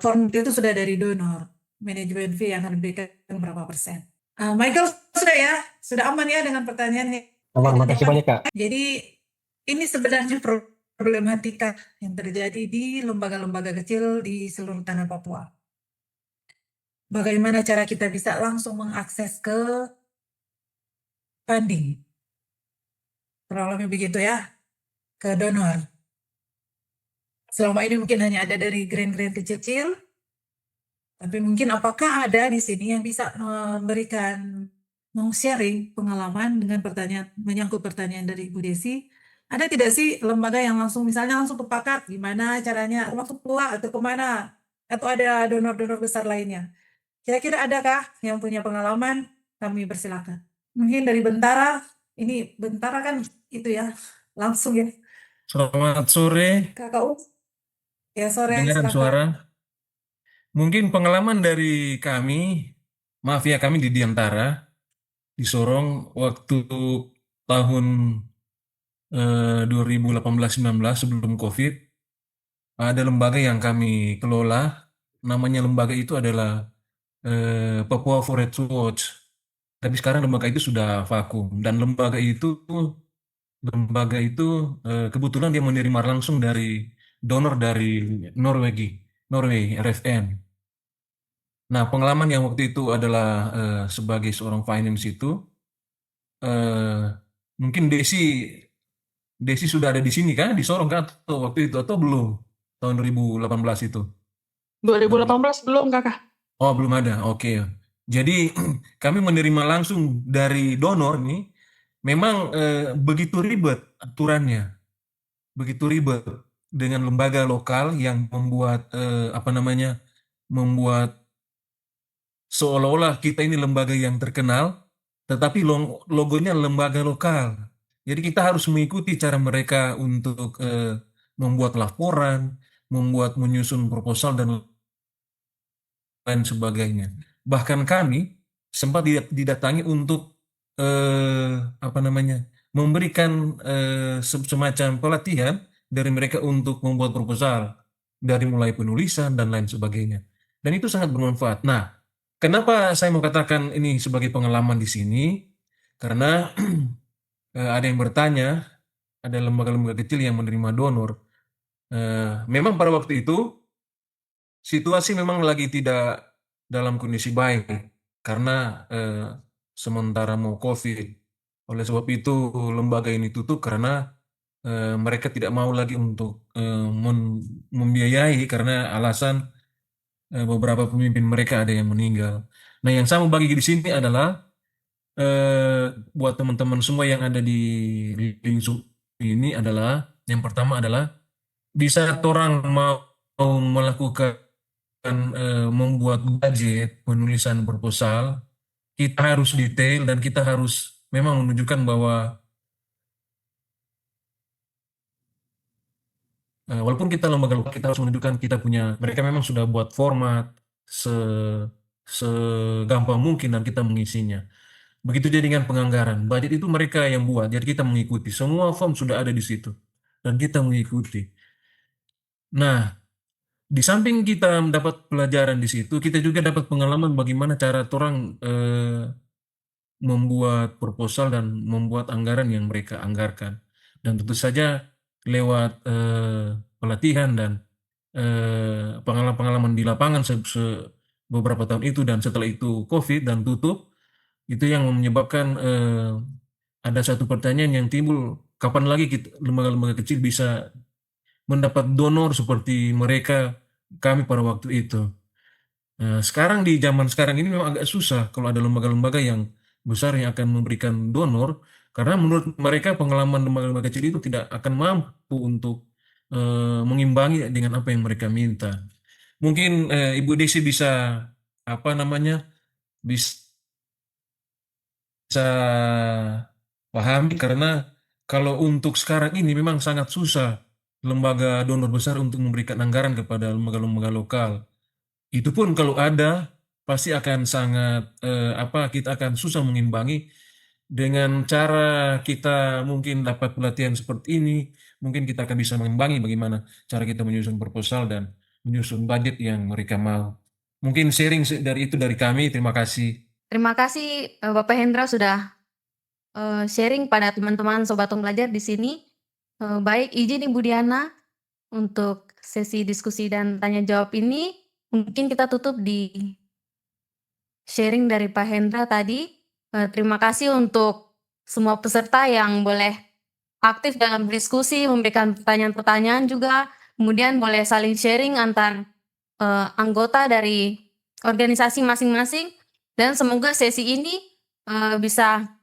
form itu sudah dari donor. Manajemen fee yang akan diberikan berapa persen. Michael sudah ya? Sudah aman ya dengan pertanyaannya? Terima kasih banyak, Kak. Jadi ini sebenarnya problematika yang terjadi di lembaga-lembaga kecil di seluruh tanah Papua. Bagaimana cara kita bisa langsung mengakses ke funding. Kurang lebih begitu ya, ke donor. Selama ini mungkin hanya ada dari grant-grant kecil-kecil, tapi mungkin apakah ada di sini yang bisa sharing pengalaman dengan menyangkut pertanyaan dari Ibu Desi. Ada tidak sih lembaga yang misalnya langsung kepakat gimana caranya, langsung pula atau kemana, atau ada donor-donor besar lainnya? Kira-kira adakah yang punya pengalaman? Kami persilakan. Mungkin dari Bentara, ini Bentara kan itu ya, langsung ya. Selamat sore, Kakak U. Ya sore, dengar silakan. suara. Mungkin pengalaman dari kami, maaf ya kami di Diantara, di Sorong waktu tahun 2018-19 sebelum COVID, ada lembaga yang kami kelola, namanya lembaga itu adalah Papua Forest Watch. Tapi sekarang lembaga itu sudah vakum dan lembaga itu kebetulan dia menerima langsung dari donor dari Norway, RFN. Nah, pengalaman yang waktu itu adalah sebagai seorang finance itu, mungkin Desi sudah ada di sini kan, di Sorong kan, atau waktu itu atau belum? Tahun 2018 itu. 2018 belum kakak. Oh, belum ada. Oke. Jadi kami menerima langsung dari donor nih. Memang begitu ribet aturannya. Begitu ribet dengan lembaga lokal yang membuat membuat seolah-olah kita ini lembaga yang terkenal, tetapi logonya lembaga lokal. Jadi kita harus mengikuti cara mereka untuk membuat laporan, menyusun proposal dan lain sebagainya. Bahkan kami sempat didatangi untuk memberikan semacam pelatihan dari mereka untuk membuat proposal dari mulai penulisan dan lain sebagainya. Dan itu sangat bermanfaat. Nah, kenapa saya mau katakan ini sebagai pengalaman di sini? Karena ada yang bertanya, ada lembaga-lembaga kecil yang menerima donor. Memang pada waktu itu situasi memang lagi tidak dalam kondisi baik karena sementara mau COVID. Oleh sebab itu lembaga ini tutup karena mereka tidak mau lagi untuk membiayai karena alasan beberapa pemimpin mereka ada yang meninggal. Nah, yang saya mau bagi di sini adalah buat teman-teman semua yang ada di lingkup ini adalah yang pertama adalah bisa orang mau melakukan membuat budget penulisan proposal, kita harus detail dan kita harus memang menunjukkan bahwa walaupun kita lembaga lokal, kita harus menunjukkan kita punya, mereka memang sudah buat format segampang mungkin dan kita mengisinya. Begitu juga dengan penganggaran, budget itu mereka yang buat, jadi kita mengikuti. Semua form sudah ada di situ dan kita mengikuti. Nah, di samping kita mendapat pelajaran di situ, kita juga dapat pengalaman bagaimana cara orang membuat proposal dan membuat anggaran yang mereka anggarkan. Dan tentu saja lewat pelatihan dan pengalaman-pengalaman di lapangan beberapa tahun itu dan setelah itu COVID dan tutup, itu yang menyebabkan ada satu pertanyaan yang timbul, kapan lagi lembaga-lembaga kecil bisa mendapat donor seperti kami pada waktu itu. Sekarang di zaman sekarang ini memang agak susah kalau ada lembaga-lembaga yang besar yang akan memberikan donor, karena menurut mereka pengalaman lembaga-lembaga kecil itu tidak akan mampu untuk mengimbangi dengan apa yang mereka minta. Mungkin Ibu Desi bisa bisa pahami, karena kalau untuk sekarang ini memang sangat susah lembaga donor besar untuk memberikan anggaran kepada lembaga-lembaga lokal. Itu pun kalau ada, pasti akan sangat kita akan susah mengimbangi dengan cara kita mungkin dapat pelatihan seperti ini. Mungkin kita akan bisa mengimbangi bagaimana cara kita menyusun proposal dan menyusun budget yang mereka mau. Mungkin sharing dari kami. Terima kasih. Terima kasih Bapak Hendra sudah sharing pada teman-teman Sobat Tong Belajar di sini. Baik, izin Ibu Diana untuk sesi diskusi dan tanya jawab ini. Mungkin kita tutup di sharing dari Pak Hendra tadi. Terima kasih untuk semua peserta yang boleh aktif dalam diskusi, memberikan pertanyaan-pertanyaan juga, kemudian boleh saling sharing antar anggota dari organisasi masing-masing, dan semoga sesi ini bisa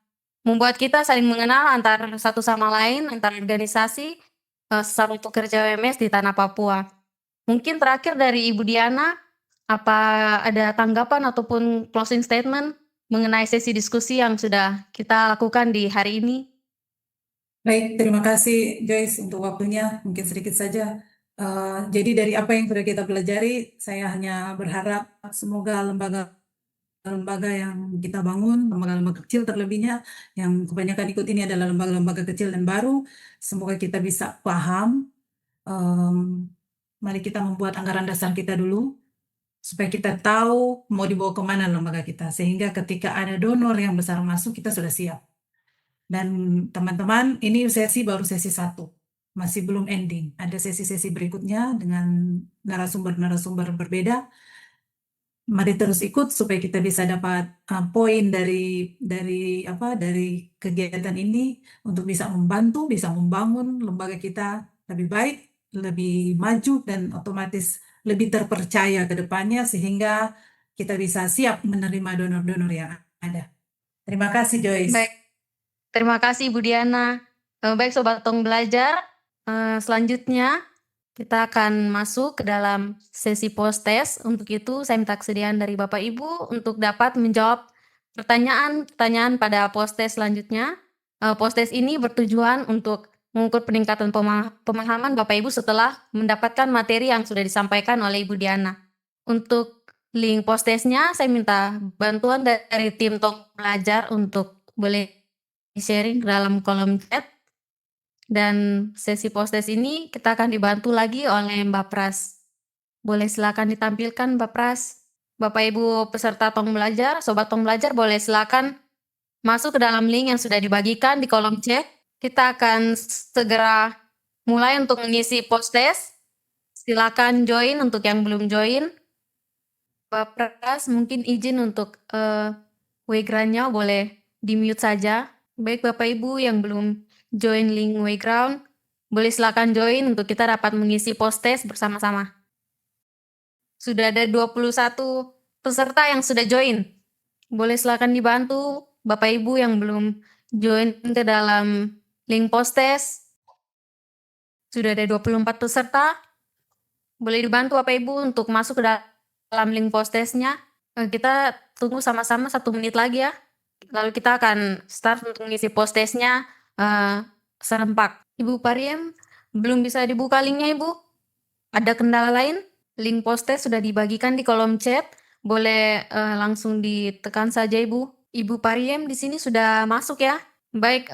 membuat kita saling mengenal antar satu sama lain, antar organisasi sesama pekerja WMS di tanah Papua. Mungkin terakhir dari Ibu Diana, apa ada tanggapan ataupun closing statement mengenai sesi diskusi yang sudah kita lakukan di hari ini? Baik, terima kasih Joyce untuk waktunya. Mungkin sedikit saja. Jadi dari apa yang sudah kita pelajari, saya hanya berharap semoga lembaga yang kita bangun, lembaga-lembaga kecil terlebihnya, yang kebanyakan ikut ini adalah lembaga-lembaga kecil dan baru, semoga kita bisa paham. Mari kita membuat anggaran dasar kita dulu, supaya kita tahu mau dibawa kemana lembaga kita, sehingga ketika ada donor yang besar masuk, kita sudah siap. Dan teman-teman, ini baru sesi 1, masih belum ending. Ada sesi-sesi berikutnya dengan narasumber-narasumber berbeda. Mari terus ikut supaya kita bisa dapat poin dari kegiatan ini untuk bisa membantu, bisa membangun lembaga kita lebih baik, lebih maju, dan otomatis lebih terpercaya ke depannya sehingga kita bisa siap menerima donor-donor yang ada. Terima kasih Joyce. Baik, terima kasih Ibu Diana. Baik Sobat Tong Belajar, selanjutnya kita akan masuk ke dalam sesi post-test. Untuk itu saya minta kesediaan dari Bapak Ibu untuk dapat menjawab pertanyaan-pertanyaan pada post-test selanjutnya. Post-test ini bertujuan untuk mengukur peningkatan pemahaman Bapak Ibu setelah mendapatkan materi yang sudah disampaikan oleh Ibu Diana. Untuk link post-testnya saya minta bantuan dari tim Tong Belajar untuk boleh di-sharing ke dalam kolom chat. Dan sesi post-test ini kita akan dibantu lagi oleh Mbak Pras. Boleh silakan ditampilkan Mbak Pras. Bapak Ibu peserta Tong Belajar, Sobat Tong Belajar boleh silakan masuk ke dalam link yang sudah dibagikan di kolom chat. Kita akan segera mulai untuk mengisi post-test. Silakan join untuk yang belum join. Mbak Pras mungkin izin untuk Wayground-nya boleh di-mute saja. Baik Bapak Ibu yang belum join link Wayground, boleh silakan join untuk kita dapat mengisi post-test bersama-sama. Sudah ada 21 peserta yang sudah join. Boleh silakan dibantu Bapak Ibu yang belum join ke dalam link post-test. Sudah ada 24 peserta. Boleh dibantu Bapak Ibu untuk masuk ke dalam link post-testnya. Kita tunggu sama-sama 1 menit lagi ya. Lalu kita akan start untuk mengisi post-testnya serempak. Ibu Pariem, belum bisa dibuka linknya Ibu? Ada kendala lain? Link post-test sudah dibagikan di kolom chat. Boleh langsung ditekan saja Ibu. Ibu Pariem di sini sudah masuk ya. Baik,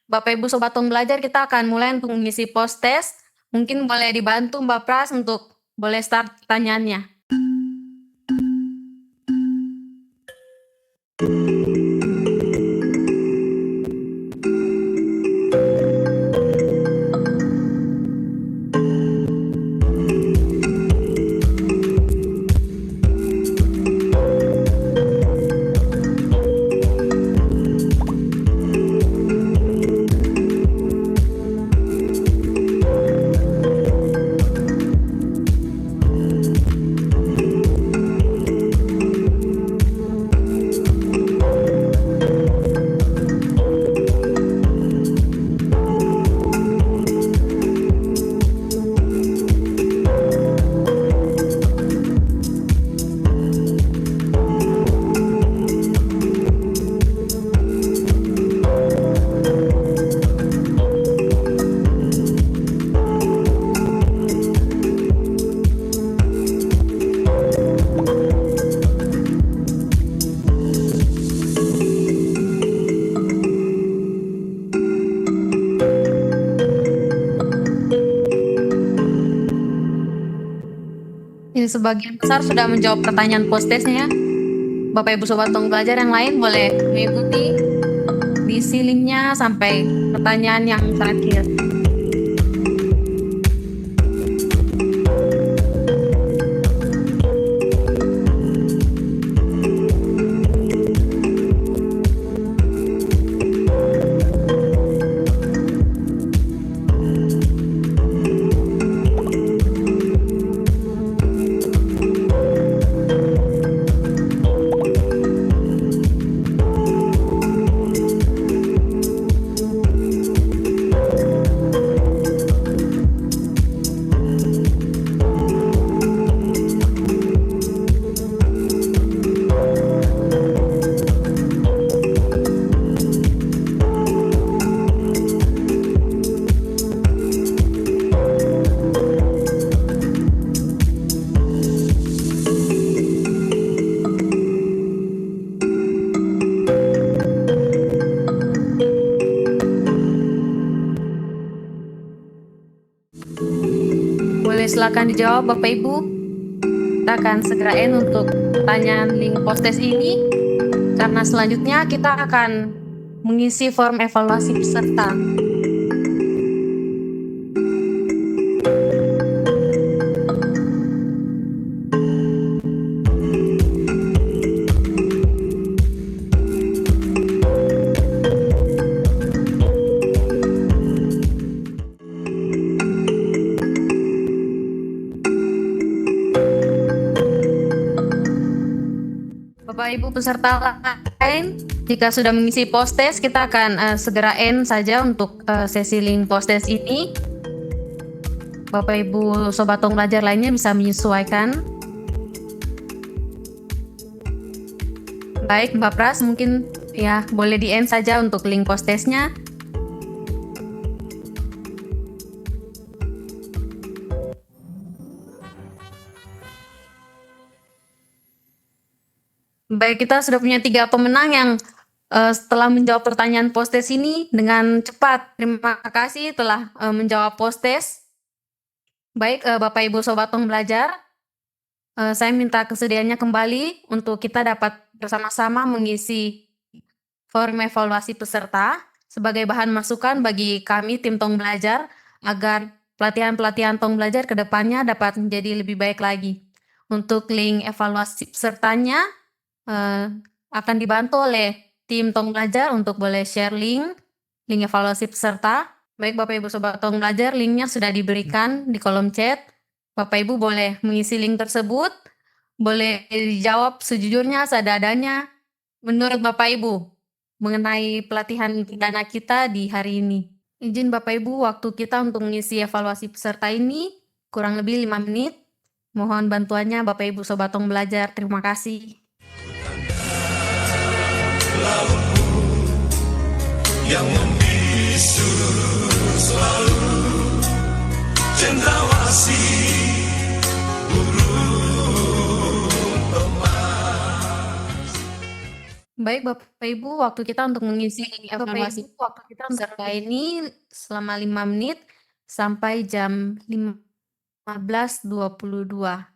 Bapak Ibu Sobat Tong Belajar, kita akan mulai untuk mengisi post-test. Mungkin boleh dibantu Mbak Pras untuk boleh start pertanyaannya. Ini sebagian besar sudah menjawab pertanyaan post-testnya. Bapak Ibu Sobat Tong Belajar yang lain boleh mengikuti diisi linknya sampai pertanyaan yang terakhir. silakan dijawab Bapak Ibu. Kita akan segera end untuk pertanyaan link post-test ini, karena selanjutnya kita akan mengisi form evaluasi peserta. Bapak Ibu peserta lain, jika sudah mengisi post-test, kita akan segera end saja untuk sesi link post-test ini. Bapak Ibu Sobat Tong Belajar lainnya bisa menyesuaikan. Baik, Mbak Pras, mungkin ya boleh di end saja untuk link post-testnya. Baik, kita sudah punya 3 pemenang yang setelah menjawab pertanyaan post-test ini dengan cepat. Terima kasih telah menjawab post-test. Baik, Bapak Ibu Sobat Tong Belajar, saya minta kesediaannya kembali untuk kita dapat bersama-sama mengisi form evaluasi peserta sebagai bahan masukan bagi kami tim Tong Belajar agar pelatihan-pelatihan Tong Belajar ke depannya dapat menjadi lebih baik lagi. Untuk link evaluasi pesertanya akan dibantu oleh tim Tong Belajar untuk boleh share link evaluasi peserta. Baik Bapak Ibu Sobat Tong Belajar, linknya sudah diberikan di kolom chat. Bapak Ibu boleh mengisi link tersebut, boleh dijawab sejujurnya, seadanya menurut Bapak Ibu mengenai pelatihan pidana kita di hari ini. Izin Bapak Ibu, waktu kita untuk mengisi evaluasi peserta ini kurang lebih 5 menit. Mohon bantuannya Bapak Ibu Sobat Tong Belajar. Terima kasih. Yang membisu selalu cendrawasih burung emas. Baik Bapak Ibu, waktu kita untuk mengisi evaluasi peserta ini selama 5 menit sampai jam 15.22.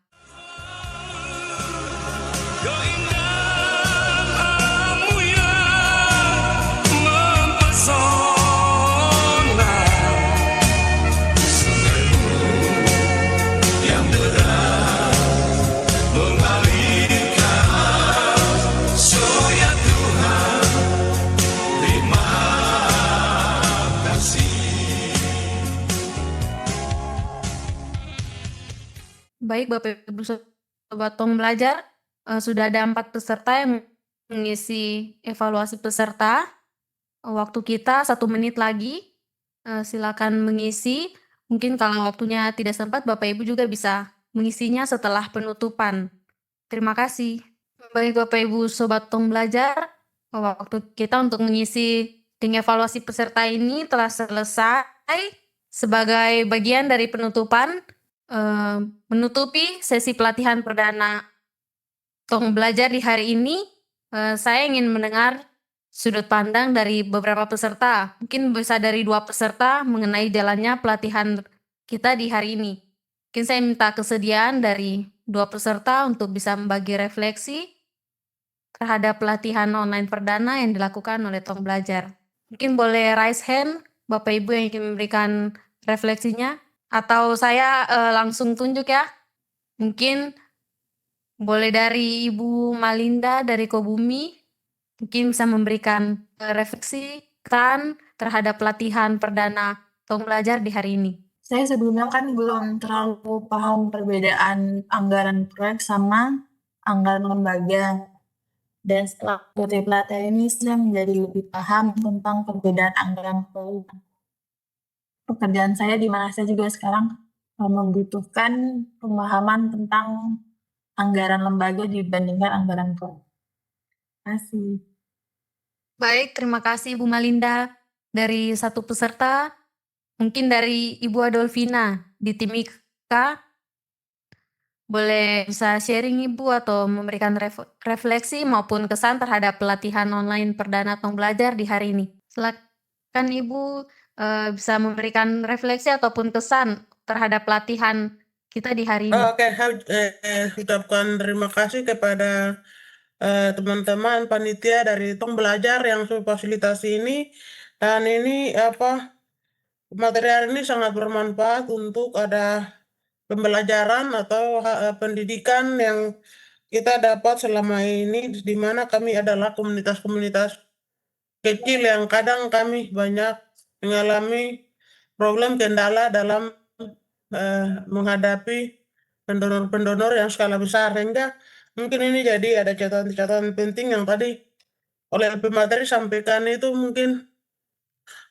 Baik Bapak Ibu Sobat Tong Belajar, sudah ada 4 peserta yang mengisi evaluasi peserta. Waktu kita 1 menit lagi, silakan mengisi. Mungkin kalau waktunya tidak sempat, Bapak Ibu juga bisa mengisinya setelah penutupan. Terima kasih. Baik Bapak Ibu Sobat Tong Belajar, waktu kita untuk mengisi evaluasi peserta ini telah selesai. Sebagai bagian dari penutupan, menutupi sesi pelatihan perdana Tong Belajar di hari ini, saya ingin mendengar sudut pandang dari beberapa peserta, mungkin bisa dari 2 peserta mengenai jalannya pelatihan kita di hari ini. Mungkin saya minta kesediaan dari 2 peserta untuk bisa membagi refleksi terhadap pelatihan online perdana yang dilakukan oleh Tong Belajar. Mungkin boleh raise hand Bapak Ibu yang ingin memberikan refleksinya. Atau saya langsung tunjuk ya. Mungkin boleh dari Ibu Malinda dari Kobumi. Mungkin bisa memberikan refleksi terhadap pelatihan perdana Tong Belajar di hari ini. Saya sebelumnya kan belum terlalu paham perbedaan anggaran proyek sama anggaran lembaga. Dan setelah ikut pelatihan ini, saya menjadi lebih paham tentang perbedaan anggaran proyek. Pekerjaan saya di mana saya juga sekarang membutuhkan pemahaman tentang anggaran lembaga dibandingkan anggaran proyek. Terima kasih. Baik, terima kasih Ibu Malinda. Dari 1 peserta, mungkin dari Ibu Adolfina di Timika, boleh bisa sharing Ibu atau memberikan refleksi maupun kesan terhadap pelatihan online perdana Tong Belajar di hari ini. Silakan Ibu bisa memberikan refleksi ataupun kesan terhadap pelatihan kita di hari ini. Oke, ucapkan terima kasih kepada teman-teman panitia dari Tong Belajar yang sudah fasilitasi ini. Dan ini material ini sangat bermanfaat untuk ada pembelajaran atau pendidikan yang kita dapat selama ini, di mana kami adalah komunitas-komunitas kecil yang kadang kami banyak mengalami problem kendala dalam menghadapi pendonor-pendonor yang skala besar, sehingga mungkin ini jadi ada catatan-catatan penting yang tadi oleh pemateri sampaikan, itu mungkin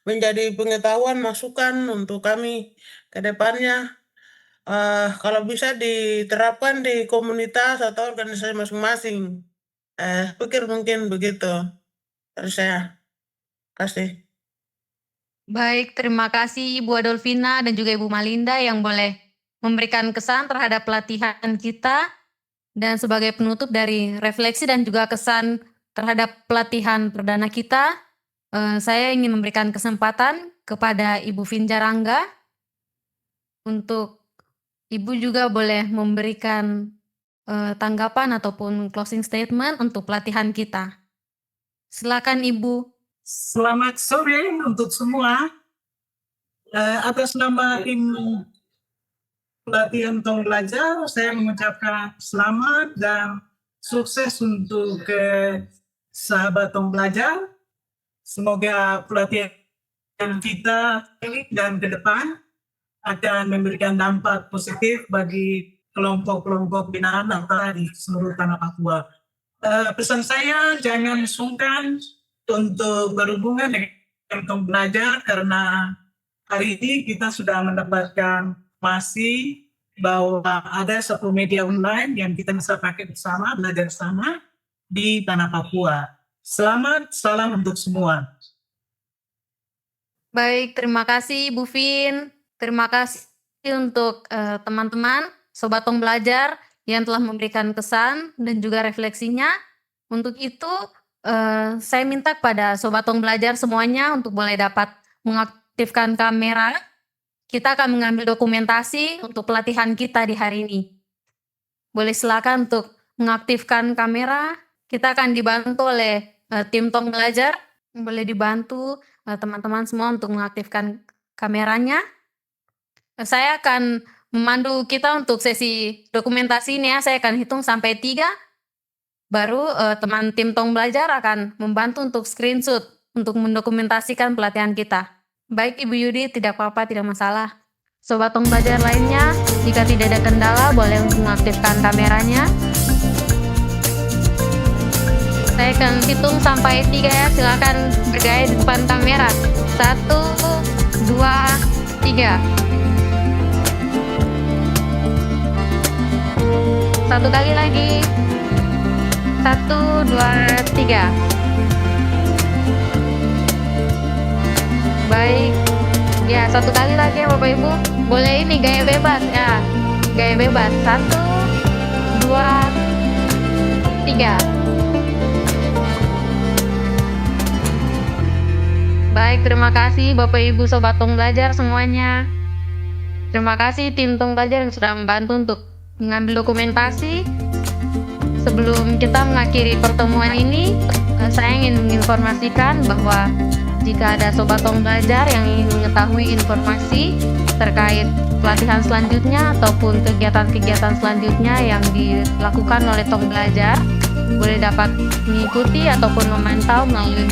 menjadi pengetahuan masukan untuk kami ke depannya. Kalau bisa diterapkan di komunitas atau organisasi masing-masing. Pikir mungkin begitu dari saya. Kasih. Baik, terima kasih Ibu Adolfina dan juga Ibu Malinda yang boleh memberikan kesan terhadap pelatihan kita. Dan sebagai penutup dari refleksi dan juga kesan terhadap pelatihan perdana kita, saya ingin memberikan kesempatan kepada Ibu Finjarangga untuk Ibu juga boleh memberikan tanggapan ataupun closing statement untuk pelatihan kita. Silakan Ibu. Selamat sore untuk semua. Atas nama tim pelatihan Tong Belajar, saya mengucapkan selamat dan sukses untuk sahabat Tong Belajar. Semoga pelatihan kita ini dan ke depan akan memberikan dampak positif bagi kelompok-kelompok binaan antara di seluruh tanah Papua. Pesan saya, jangan sungkan untuk berhubungan dengan Tong Belajar, karena hari ini kita sudah mendapatkan informasi bahwa ada satu media online yang kita bisa pakai bersama, belajar bersama di tanah Papua. Selamat, salam untuk semua. Baik, terima kasih Bu Fin. Terima kasih untuk teman-teman, Sobat Tong Belajar yang telah memberikan kesan dan juga refleksinya. Untuk itu, saya minta kepada Sobat Tong Belajar semuanya untuk boleh dapat mengaktifkan kamera. Kita akan mengambil dokumentasi untuk pelatihan kita di hari ini. Boleh silakan untuk mengaktifkan kamera. Kita akan dibantu oleh tim Tong Belajar. Boleh dibantu teman-teman semua untuk mengaktifkan kameranya. Saya akan memandu kita untuk sesi dokumentasi ini ya. Saya akan hitung sampai 3. Baru teman tim Tong Belajar akan membantu untuk screenshot untuk mendokumentasikan pelatihan kita. Baik Ibu Yudi, tidak apa-apa, tidak masalah. Sobat Tong Belajar lainnya, jika tidak ada kendala boleh untuk mengaktifkan kameranya. Saya akan hitung sampai 3 ya, silakan bergaya di depan kamera. 1, 2, 3. 1 kali lagi. 1, 2, 3. Baik. Ya, 1 kali lagi ya Bapak Ibu. Boleh ini gaya bebas ya. Gaya bebas. 1, 2, 3. Baik, terima kasih Bapak Ibu Sobat Tong Belajar semuanya. Terima kasih tim Tong Belajar yang sudah membantu untuk mengambil dokumentasi. Sebelum kita mengakhiri pertemuan ini, saya ingin menginformasikan bahwa jika ada Sobat Tong Belajar yang ingin mengetahui informasi terkait pelatihan selanjutnya ataupun kegiatan-kegiatan selanjutnya yang dilakukan oleh Tong Belajar, boleh dapat mengikuti ataupun memantau melalui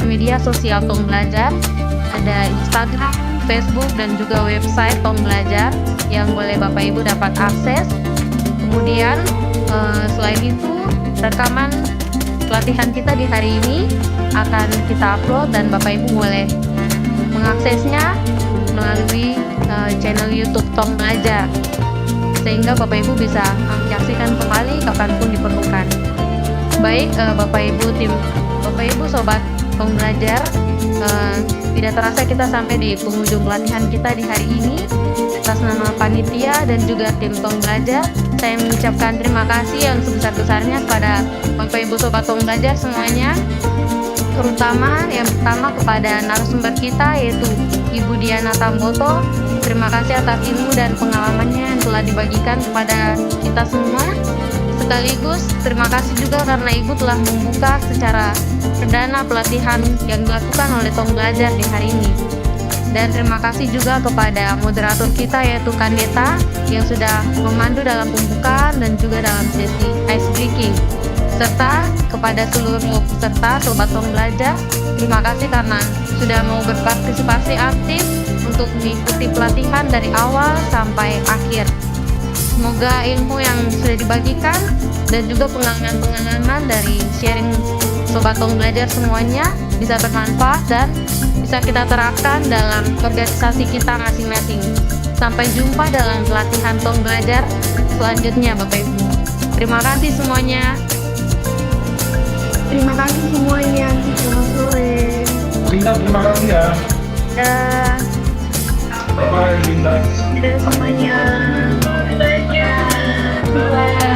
media sosial Tong Belajar. Ada Instagram, Facebook, dan juga website Tong Belajar yang boleh Bapak Ibu dapat akses. Kemudian selain itu, rekaman pelatihan kita di hari ini akan kita upload dan Bapak Ibu boleh mengaksesnya melalui channel YouTube Tong Belajar, sehingga Bapak Ibu bisa menyaksikan kembali kapanpun diperlukan. Baik Bapak Ibu Sobat Tong Belajar, tidak terasa kita sampai di penghujung pelatihan kita di hari ini. Atas nama panitia dan juga tim Tong Belajar, saya mengucapkan terima kasih yang sebesar-besarnya kepada Bapak Ibu Sobat Tong Belajar semuanya, terutama yang pertama kepada narasumber kita yaitu Ibu Diana Tamboto. Terima kasih atas ilmu dan pengalamannya yang telah dibagikan kepada kita semua. Sekaligus terima kasih juga karena Ibu telah membuka secara perdana pelatihan yang dilakukan oleh Tong Belajar di hari ini. Dan terima kasih juga kepada moderator kita yaitu Kaneta yang sudah memandu dalam pembukaan dan juga dalam sesi ice breaking. Serta kepada seluruh peserta Sobat Tong Belajar, terima kasih karena sudah mau berpartisipasi aktif untuk mengikuti pelatihan dari awal sampai akhir. Semoga ilmu yang sudah dibagikan dan juga pengalaman-pengalaman dari sharing Sobat Tong Belajar semuanya bisa bermanfaat dan bisa kita terapkan dalam organisasi kita masing-masing. Sampai jumpa dalam pelatihan Tong Belajar selanjutnya Bapak Ibu. Terima kasih semuanya. Terima kasih semuanya. Selamat sore. Linda, terima kasih ya. Dah. Bye-bye, Linda. Dadah semuanya. Belajar. Bye.